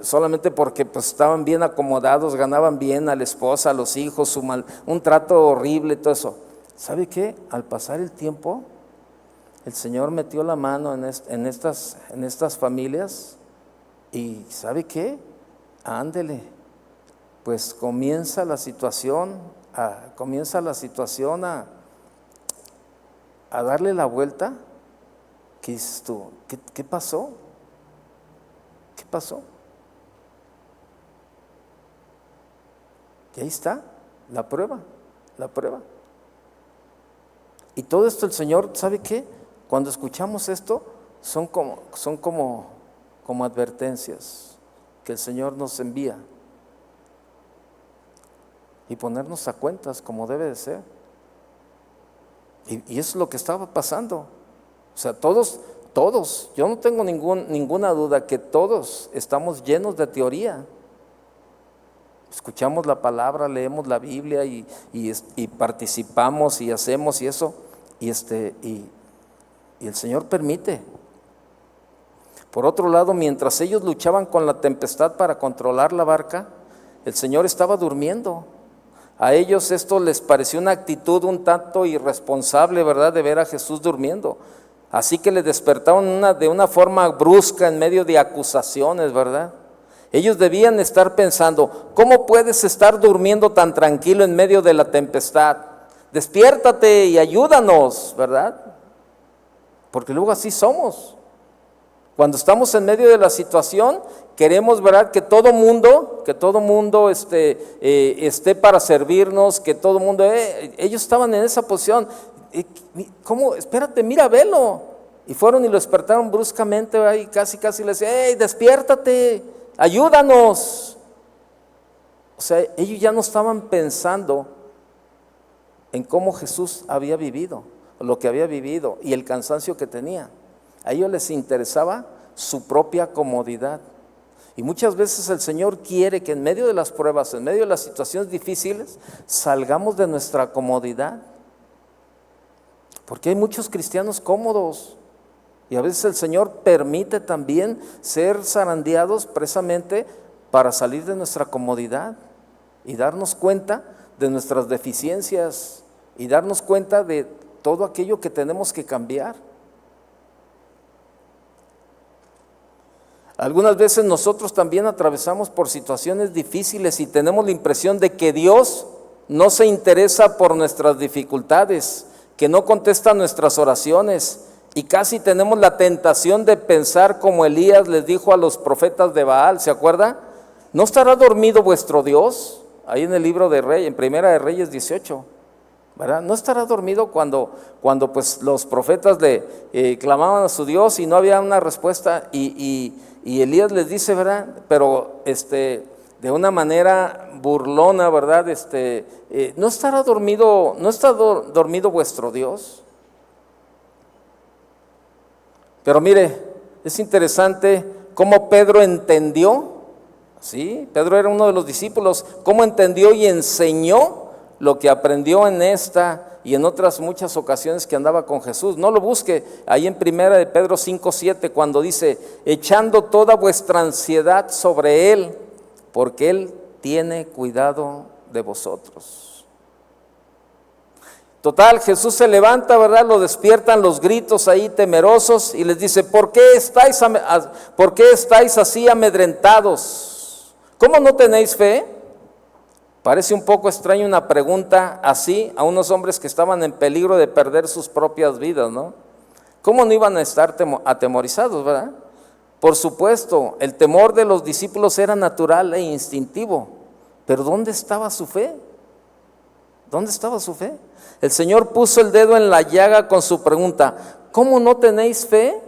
solamente porque pues estaban bien acomodados, ganaban bien a la esposa, a los hijos, un trato horrible, todo eso. ¿Sabe qué? Al pasar el tiempo, el Señor metió la mano en estas familias y ¿sabe qué? Ándele, pues comienza la situación a darle la vuelta. ¿Qué dices tú? ¿Qué pasó? ¿Qué pasó? Y ahí está la prueba. Y todo esto el Señor, ¿sabe qué? Cuando escuchamos esto, son como advertencias que el Señor nos envía. Y ponernos a cuentas como debe de ser. Y eso es lo que estaba pasando. O sea, todos, yo no tengo ninguna duda que todos estamos llenos de teoría. Escuchamos la palabra, leemos la Biblia y participamos y hacemos y eso, y el Señor permite. Por otro lado, mientras ellos luchaban con la tempestad para controlar la barca, el Señor estaba durmiendo. A ellos esto les pareció una actitud un tanto irresponsable, ¿verdad?, de ver a Jesús durmiendo. Así que le despertaron de una forma brusca en medio de acusaciones, ¿verdad? Ellos debían estar pensando: ¿cómo puedes estar durmiendo tan tranquilo en medio de la tempestad? Despiértate y ayúdanos, ¿verdad? Porque luego así somos. Cuando estamos en medio de la situación, queremos, ¿verdad?, que todo mundo esté para servirnos, que todo mundo, ellos estaban en esa posición. ¿Cómo? Espérate, mira, velo. Y fueron y lo despertaron bruscamente, ¿verdad? Y casi le decían: ¡hey, despiértate! Ayúdanos. O sea, ellos ya no estaban pensando en cómo Jesús había vivido, lo que había vivido y el cansancio que tenía. A ellos les interesaba su propia comodidad. Y muchas veces el Señor quiere que en medio de las pruebas, en medio de las situaciones difíciles, salgamos de nuestra comodidad. Porque hay muchos cristianos cómodos. Y a veces el Señor permite también ser zarandeados precisamente para salir de nuestra comodidad y darnos cuenta de nuestras deficiencias y darnos cuenta de todo aquello que tenemos que cambiar. Algunas veces nosotros también atravesamos por situaciones difíciles y tenemos la impresión de que Dios no se interesa por nuestras dificultades, que no contesta nuestras oraciones. Y casi tenemos la tentación de pensar como Elías les dijo a los profetas de Baal, ¿se acuerda? ¿No estará dormido vuestro Dios? Ahí en el libro de Reyes, en Primera de Reyes 18, ¿verdad? ¿No estará dormido cuando pues los profetas le clamaban a su Dios y no había una respuesta? Y Elías les dice, ¿verdad? Pero de una manera burlona, ¿verdad? ¿No estará dormido, dormido vuestro Dios? Pero mire, es interesante cómo Pedro entendió, ¿sí? Pedro era uno de los discípulos, cómo entendió y enseñó lo que aprendió en esta y en otras muchas ocasiones que andaba con Jesús. No lo busque ahí en 1 de Pedro 5:7, cuando dice: echando toda vuestra ansiedad sobre Él, porque Él tiene cuidado de vosotros. Total, Jesús se levanta, ¿verdad? Lo despiertan los gritos ahí temerosos y les dice: ¿por qué estáis así amedrentados? ¿Cómo no tenéis fe? Parece un poco extraño una pregunta así a unos hombres que estaban en peligro de perder sus propias vidas, ¿no? ¿Cómo no iban a estar atemorizados, verdad? Por supuesto, el temor de los discípulos era natural e instintivo, pero ¿dónde estaba su fe? ¿Dónde estaba su fe? El Señor puso el dedo en la llaga con su pregunta: ¿cómo no tenéis fe?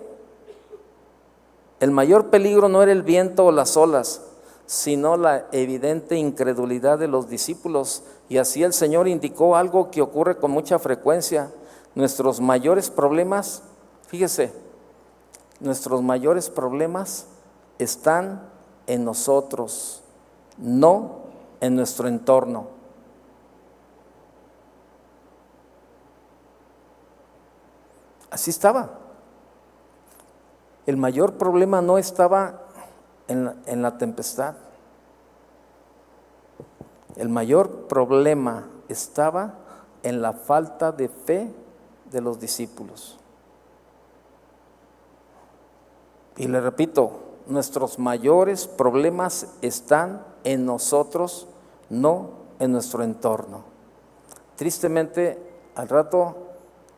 El mayor peligro no era el viento o las olas, sino la evidente incredulidad de los discípulos. Y así el Señor indicó algo que ocurre con mucha frecuencia. Nuestros mayores problemas, fíjese, nuestros mayores problemas están en nosotros, no en nuestro entorno. Así estaba. El mayor problema no estaba en la tempestad. El mayor problema estaba en la falta de fe de los discípulos. Y le repito, nuestros mayores problemas están en nosotros, no en nuestro entorno. Tristemente, al rato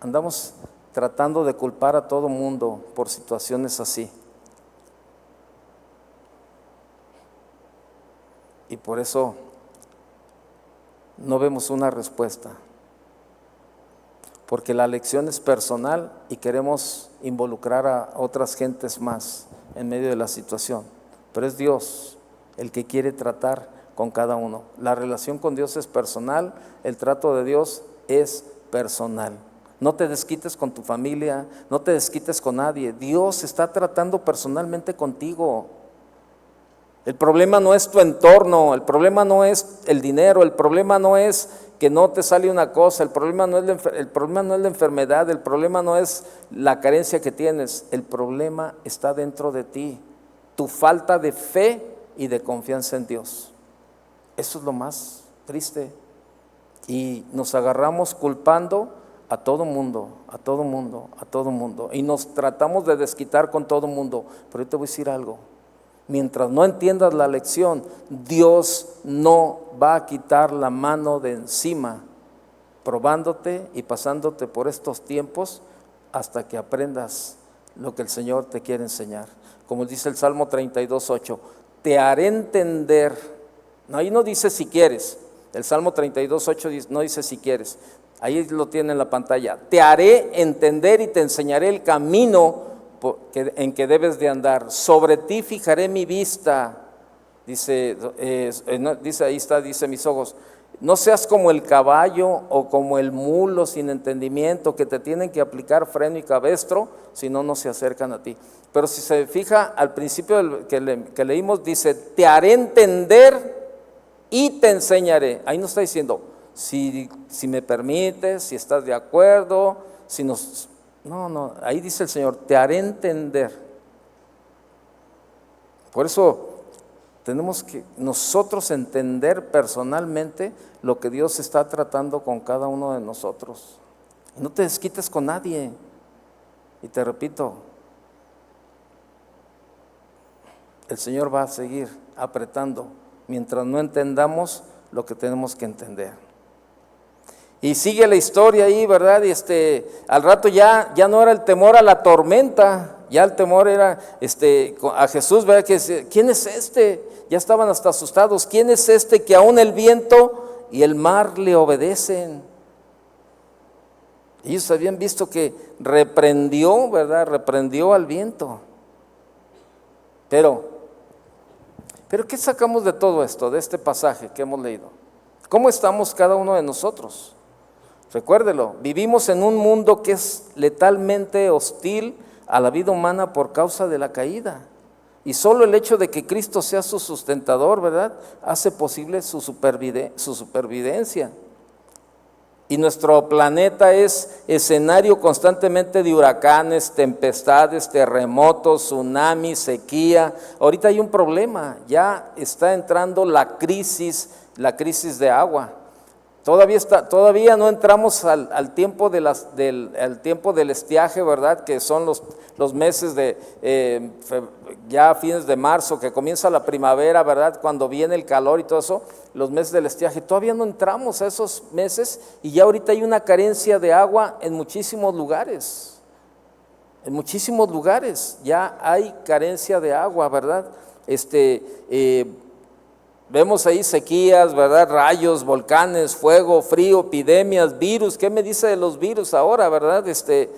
andamos tratando de culpar a todo mundo por situaciones así. Y por eso no vemos una respuesta. Porque la lección es personal y queremos involucrar a otras gentes más en medio de la situación. Pero es Dios el que quiere tratar con cada uno. La relación con Dios es personal, el trato de Dios es personal. No te desquites con tu familia, no te desquites con nadie. Dios está tratando personalmente contigo. El problema no es tu entorno, el problema no es el dinero, el problema no es que no te sale una cosa, el problema no es la enfermedad, el problema no es la carencia que tienes, el problema está dentro de ti, tu falta de fe y de confianza en Dios. Eso es lo más triste. Y nos agarramos culpando a todo mundo, a todo mundo, a todo mundo, y nos tratamos de desquitar con todo mundo. Pero yo te voy a decir algo: mientras no entiendas la lección, Dios no va a quitar la mano de encima, probándote y pasándote por estos tiempos hasta que aprendas lo que el Señor te quiere enseñar. Como dice el Salmo 32:8, te haré entender. No, ahí no dice si quieres. El Salmo 32:8 no dice si quieres. Ahí lo tiene en la pantalla. Te haré entender y te enseñaré el camino en que debes de andar. Sobre ti fijaré mi vista. Dice ahí está, dice mis ojos. No seas como el caballo o como el mulo sin entendimiento, que te tienen que aplicar freno y cabestro, si no, no se acercan a ti. Pero si se fija al principio que leímos, dice: te haré entender y te enseñaré. Ahí no está diciendo si me permites, si estás de acuerdo, si nos... No, ahí dice el Señor: te haré entender. Por eso tenemos que nosotros entender personalmente lo que Dios está tratando con cada uno de nosotros. Y no te desquites con nadie. Y te repito, el Señor va a seguir apretando mientras no entendamos lo que tenemos que entender. Y sigue la historia ahí, ¿verdad? Y al rato ya no era el temor a la tormenta, ya el temor era a Jesús, ¿verdad? Que ¿quién es este? Ya estaban hasta asustados. ¿Quién es este que aún el viento y el mar le obedecen? Ellos habían visto que reprendió, ¿verdad? Reprendió al viento. Pero ¿qué sacamos de todo esto, de este pasaje que hemos leído? ¿Cómo estamos cada uno de nosotros? Recuérdelo, vivimos en un mundo que es letalmente hostil a la vida humana por causa de la caída. Y solo el hecho de que Cristo sea su sustentador, ¿verdad?, hace posible su supervivencia. Y nuestro planeta es escenario constantemente de huracanes, tempestades, terremotos, tsunamis, sequía. Ahorita hay un problema, ya está entrando la crisis de agua. Todavía no entramos al tiempo al tiempo del estiaje, ¿verdad? Que son los meses de ya fines de marzo, que comienza la primavera, ¿verdad? Cuando viene el calor y todo eso, los meses del estiaje. Todavía no entramos a esos meses y ya ahorita hay una carencia de agua en muchísimos lugares. En muchísimos lugares ya hay carencia de agua, ¿verdad? Vemos ahí sequías, ¿verdad? Rayos, volcanes, fuego, frío, epidemias, virus. ¿Qué me dice de los virus ahora, verdad? Se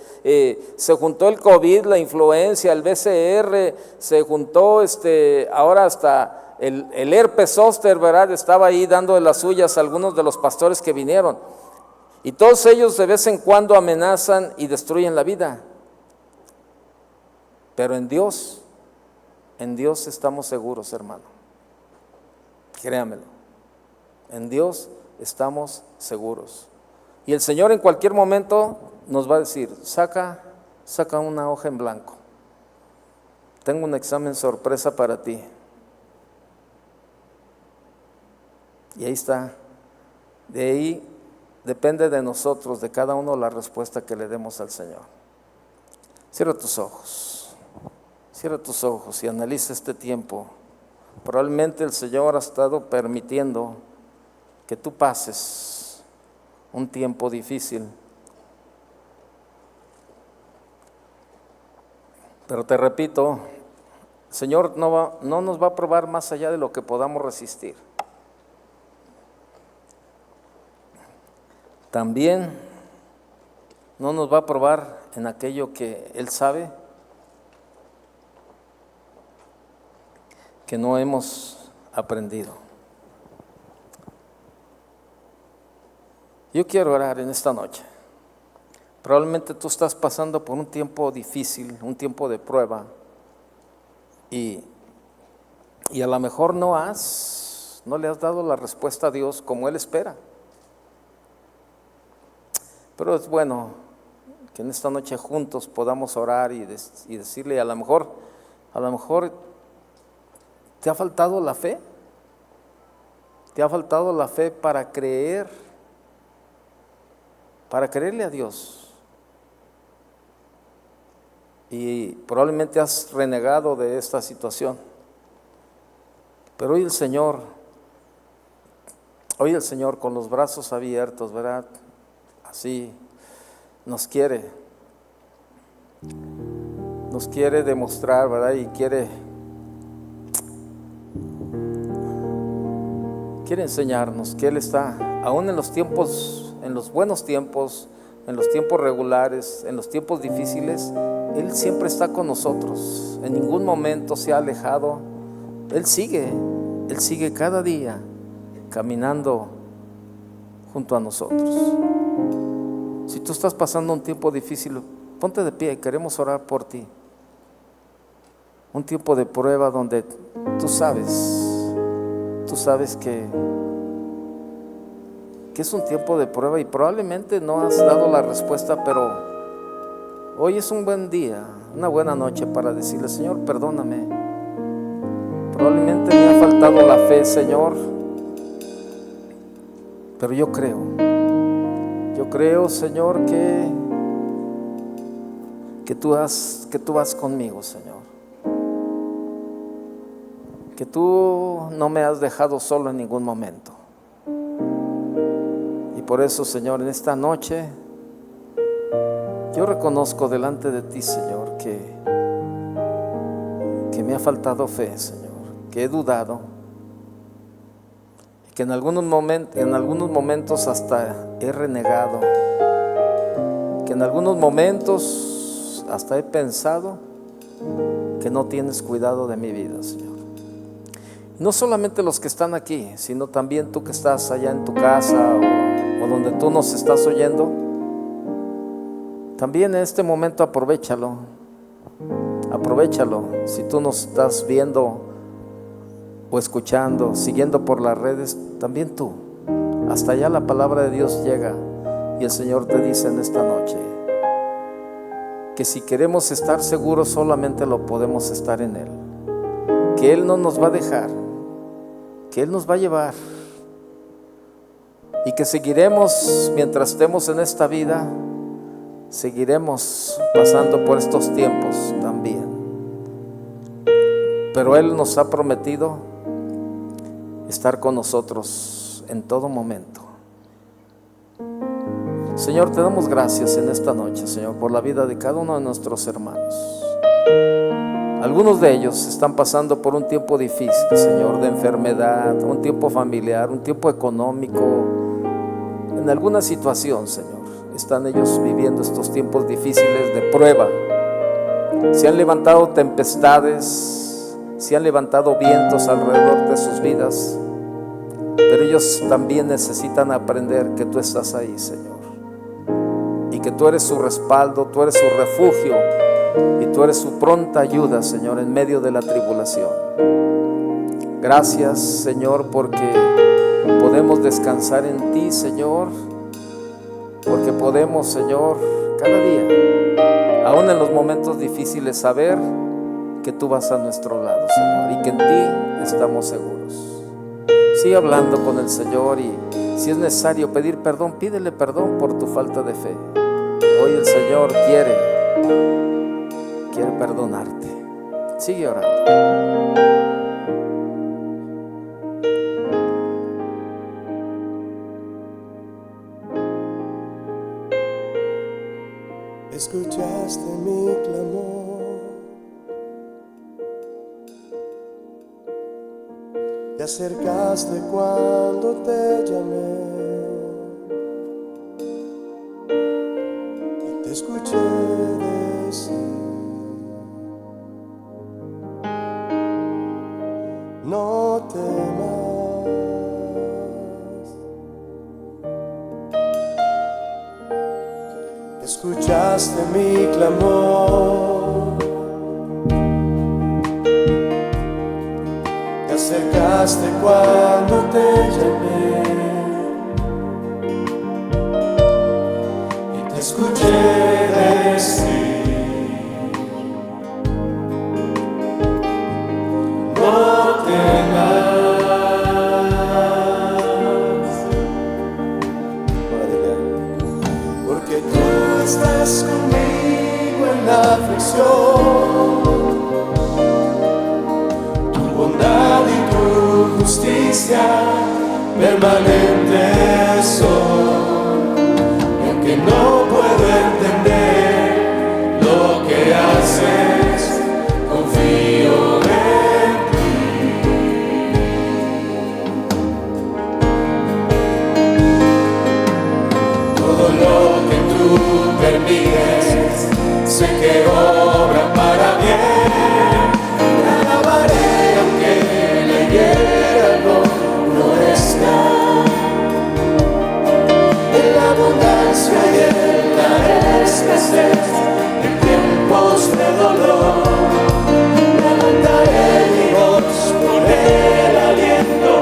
juntó el COVID, la influenza, el BCR, se juntó ahora hasta el herpes zóster, ¿verdad? Estaba ahí dando de las suyas a algunos de los pastores que vinieron. Y todos ellos de vez en cuando amenazan y destruyen la vida. Pero en Dios estamos seguros, hermano. Créamelo, en Dios estamos seguros. Y el Señor en cualquier momento nos va a decir, saca una hoja en blanco. Tengo un examen sorpresa para ti. Y ahí está. De ahí depende de nosotros, de cada uno, la respuesta que le demos al Señor. Cierra tus ojos y analiza este tiempo. Probablemente el Señor ha estado permitiendo que tú pases un tiempo difícil. Pero te repito, el Señor no nos va a probar más allá de lo que podamos resistir. También no nos va a probar en aquello que Él sabe que no hemos aprendido. Yo quiero orar en esta noche. Probablemente tú estás pasando por un tiempo difícil, un tiempo de prueba, y a lo mejor no le has dado la respuesta a Dios como Él espera. Pero es bueno que en esta noche juntos podamos orar y decirle, a lo mejor ¿te ha faltado la fe? ¿Te ha faltado la fe para creerle a Dios? Y probablemente has renegado de esta situación. Pero hoy el Señor con los brazos abiertos, ¿verdad? Así nos quiere demostrar, ¿verdad? Y quiere enseñarnos que Él está, aún en los tiempos, en los buenos tiempos, en los tiempos regulares, en los tiempos difíciles, Él siempre está con nosotros. En ningún momento se ha alejado. Él sigue cada día caminando junto a nosotros. Si tú estás pasando un tiempo difícil, ponte de pie, queremos orar por ti. Un tiempo de prueba donde tú sabes que es un tiempo de prueba y probablemente no has dado la respuesta, pero hoy es un buen día, una buena noche para decirle, Señor, perdóname. Probablemente me ha faltado la fe, Señor, pero yo creo, Señor, que tú vas conmigo, Señor. Que tú no me has dejado solo en ningún momento. Y por eso, Señor, en esta noche yo reconozco delante de ti, Señor, que me ha faltado fe, Señor, que he dudado, y que en algunos momentos hasta he renegado, que en algunos momentos hasta he pensado que no tienes cuidado de mi vida, Señor. No solamente los que están aquí, sino también tú que estás allá en tu casa o donde tú nos estás oyendo. También en este momento aprovechalo. Si tú nos estás viendo o escuchando, siguiendo por las redes, también tú. Hasta allá la palabra de Dios llega. Y el Señor te dice en esta noche que si queremos estar seguros solamente lo podemos estar en Él, que Él no nos va a dejar, que Él nos va a llevar y que seguiremos, mientras estemos en esta vida, seguiremos pasando por estos tiempos también. Pero Él nos ha prometido estar con nosotros en todo momento. Señor, te damos gracias en esta noche, Señor, por la vida de cada uno de nuestros hermanos. Algunos de ellos están pasando por un tiempo difícil, Señor, de enfermedad, un tiempo familiar, un tiempo económico, en alguna situación, Señor. Están ellos viviendo estos tiempos difíciles de prueba. Se han levantado tempestades, se han levantado vientos alrededor de sus vidas, pero ellos también necesitan aprender que tú estás ahí, Señor, y que tú eres su respaldo, tú eres su refugio y tú eres su pronta ayuda, Señor, en medio de la tribulación. Gracias, Señor, porque podemos descansar en ti, Señor, porque podemos, Señor, cada día, aún en los momentos difíciles, saber que tú vas a nuestro lado, Señor, y que en ti estamos seguros. Sigue hablando con el Señor, y si es necesario pedir perdón, pídele perdón por tu falta de fe. Hoy el Señor quiere perdonarte. Sigue orando. Escuchaste mi clamor, te acercaste cuando te llamé, y te escuché decir: no temas. Escuchaste mi clamor, te acercaste cuando te llamé, y te escuché decir: no temas. Porque tú estás conmigo en la aflicción, tu bondad y tu justicia permanentes son. Y aunque no puedo entender lo que haces, confío en ti. Todo lo que tú permites, sé que obra para bien. Te alabaré aunque la higuera no está. En la abundancia y en la escasez, en tiempos de dolor, levantaré mi voz por el aliento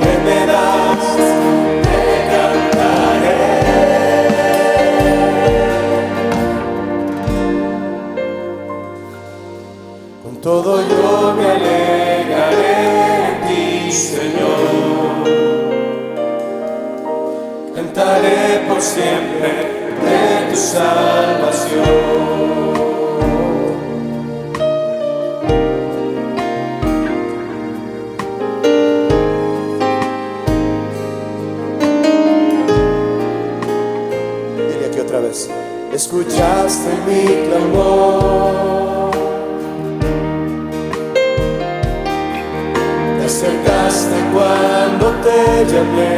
que me das, te cantaré. Con todo yo me alegraré en ti, Señor. Cantaré por siempre de tu salvación. Dile aquí otra vez: escuchaste mi clamor, te acercaste cuando te llamé,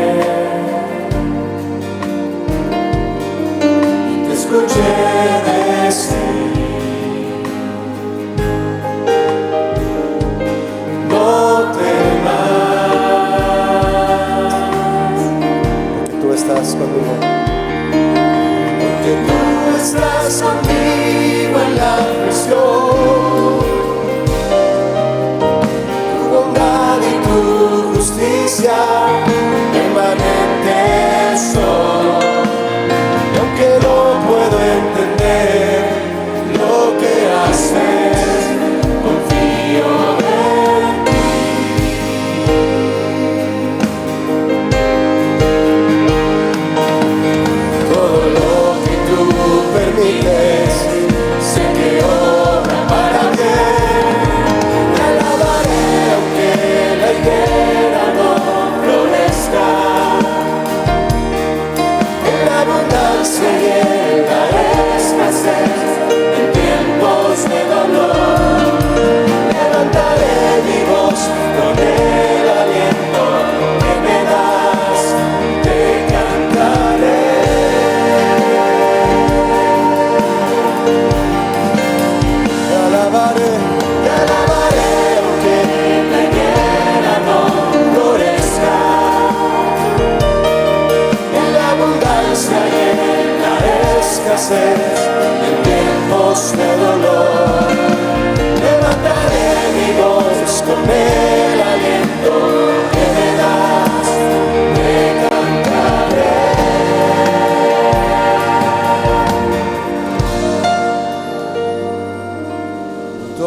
escuché decir: no temas, porque tú estás conmigo. Porque tú estás conmigo en la aflicción, tu bondad y tu justicia permanentes son.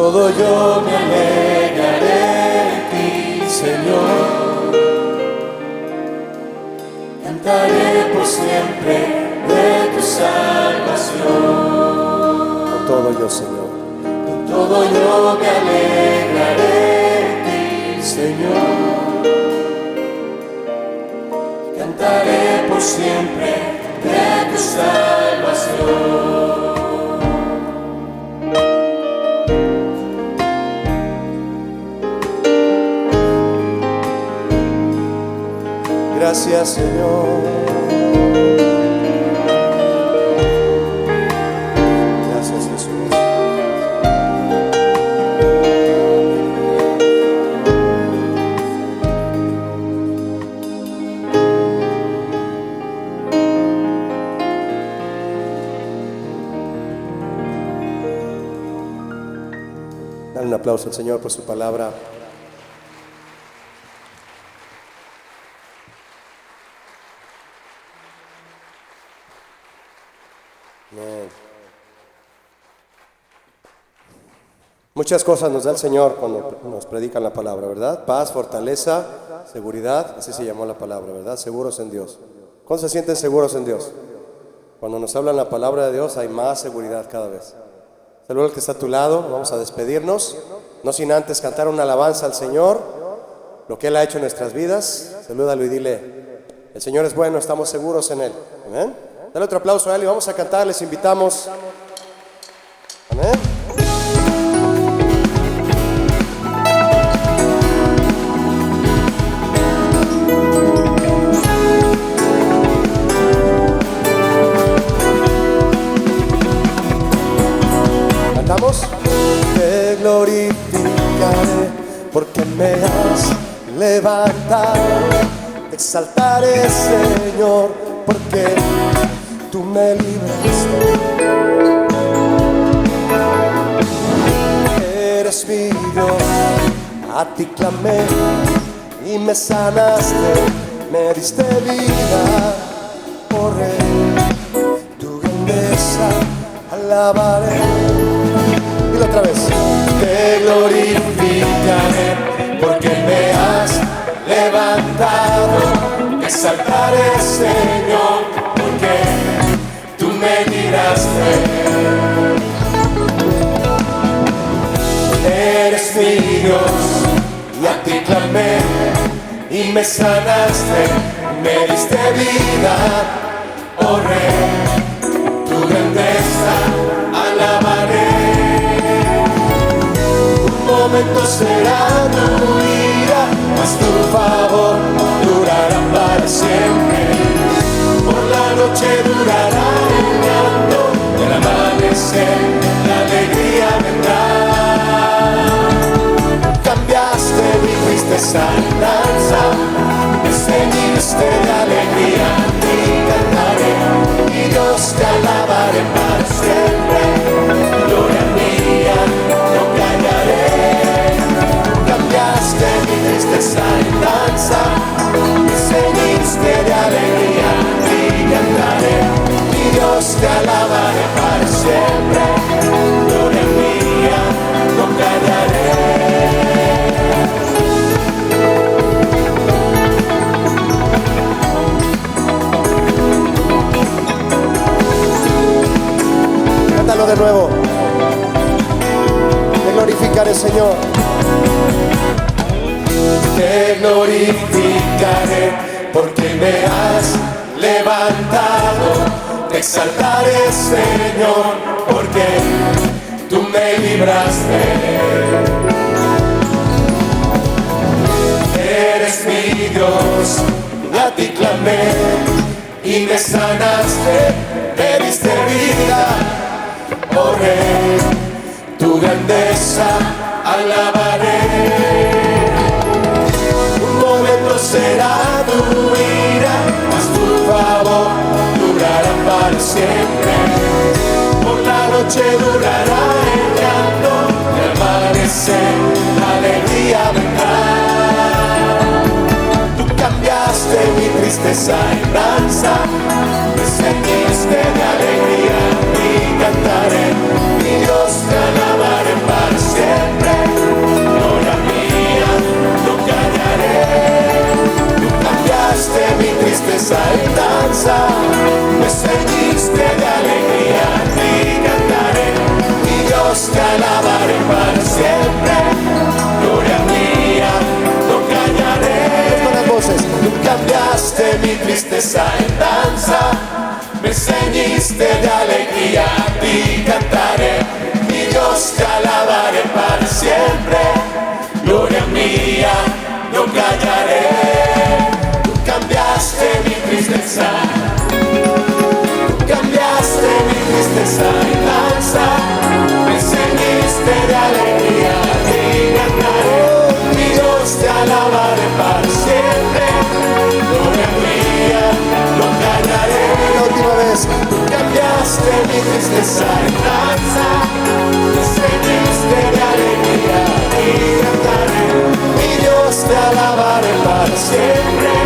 todo yo me alegraré en ti, Señor. Cantaré por siempre de tu salvación. Con todo yo, Señor. Con todo yo me alegraré en ti, Señor. Cantaré por siempre de tu salvación. Gracias, Señor. Gracias, Jesús. Dale un aplauso al Señor por su palabra. Bien. Muchas cosas nos da el Señor cuando nos predican la palabra, ¿verdad? Paz, fortaleza, seguridad, así se llamó la palabra, ¿verdad? Seguros en Dios. ¿Cuándo se sienten seguros en Dios? Cuando nos hablan la palabra de Dios hay más seguridad cada vez. Saluda al que está a tu lado, vamos a despedirnos, no sin antes cantar una alabanza al Señor, lo que Él ha hecho en nuestras vidas. Salúdalo y dile, el Señor es bueno, estamos seguros en Él. Amén. Dale otro aplauso a Él y vamos a cantar, les invitamos. Amén. ¿Cantamos? Te glorificaré porque me has levantado. Te exaltaré, Señor, porque tú me libraste. Eres mi Dios, a ti clamé y me sanaste, me diste vida, oh Rey, tu grandeza alabaré. Dilo otra vez. Te glorificaré porque me has levantado. Te exaltaré, Señor, porque tú me libraste. Eres mi Dios y a ti clamé y me sanaste, me diste vida, oh Rey, tu grandeza alabaré. Un momento será tu ira, mas tu favor durará para siempre. Por la noche durará el llanto, del amanecer la alegría vendrá. Cambiaste mi tristeza en danza, me ceñiste de alegría y cantaré, y Dios te alabaré para siempre. Gloria mía, no callaré. Cambiaste mi tristeza en danza, me ceñiste de alegría y cantaré, y Dios te alabaré para siempre. Gloria mía, no callaré. Cántalo de nuevo. Te glorificaré, Señor. Te glorificaré porque me has levantado. Te exaltaré, Señor, porque tú me libraste. Eres mi Dios, y a ti clamé y me sanaste, me diste vida, oh Rey, tu grandeza alabaré. Un momento será tu ira, mas tu favor durará para siempre. Por la noche durará el llanto, y al amanecer la alegría vendrá. Tú cambiaste mi tristeza en danza, me ceñiste de alegría y cantaré, y Dios te alabaré para siempre. cantaré, mi Dios te alabaré para siempre. Gloria mía, no callaré. Tú cambiaste mi tristeza, tú cambiaste mi tristeza en danza, me ceñiste de alegría y cantaré, mi Dios te alabaré para siempre. Gloria mía, no callaré. La última vez. Tú cambiaste mi tristeza en danza, me ceñiste de alegría y cantaré, mi Dios te alabaré para siempre.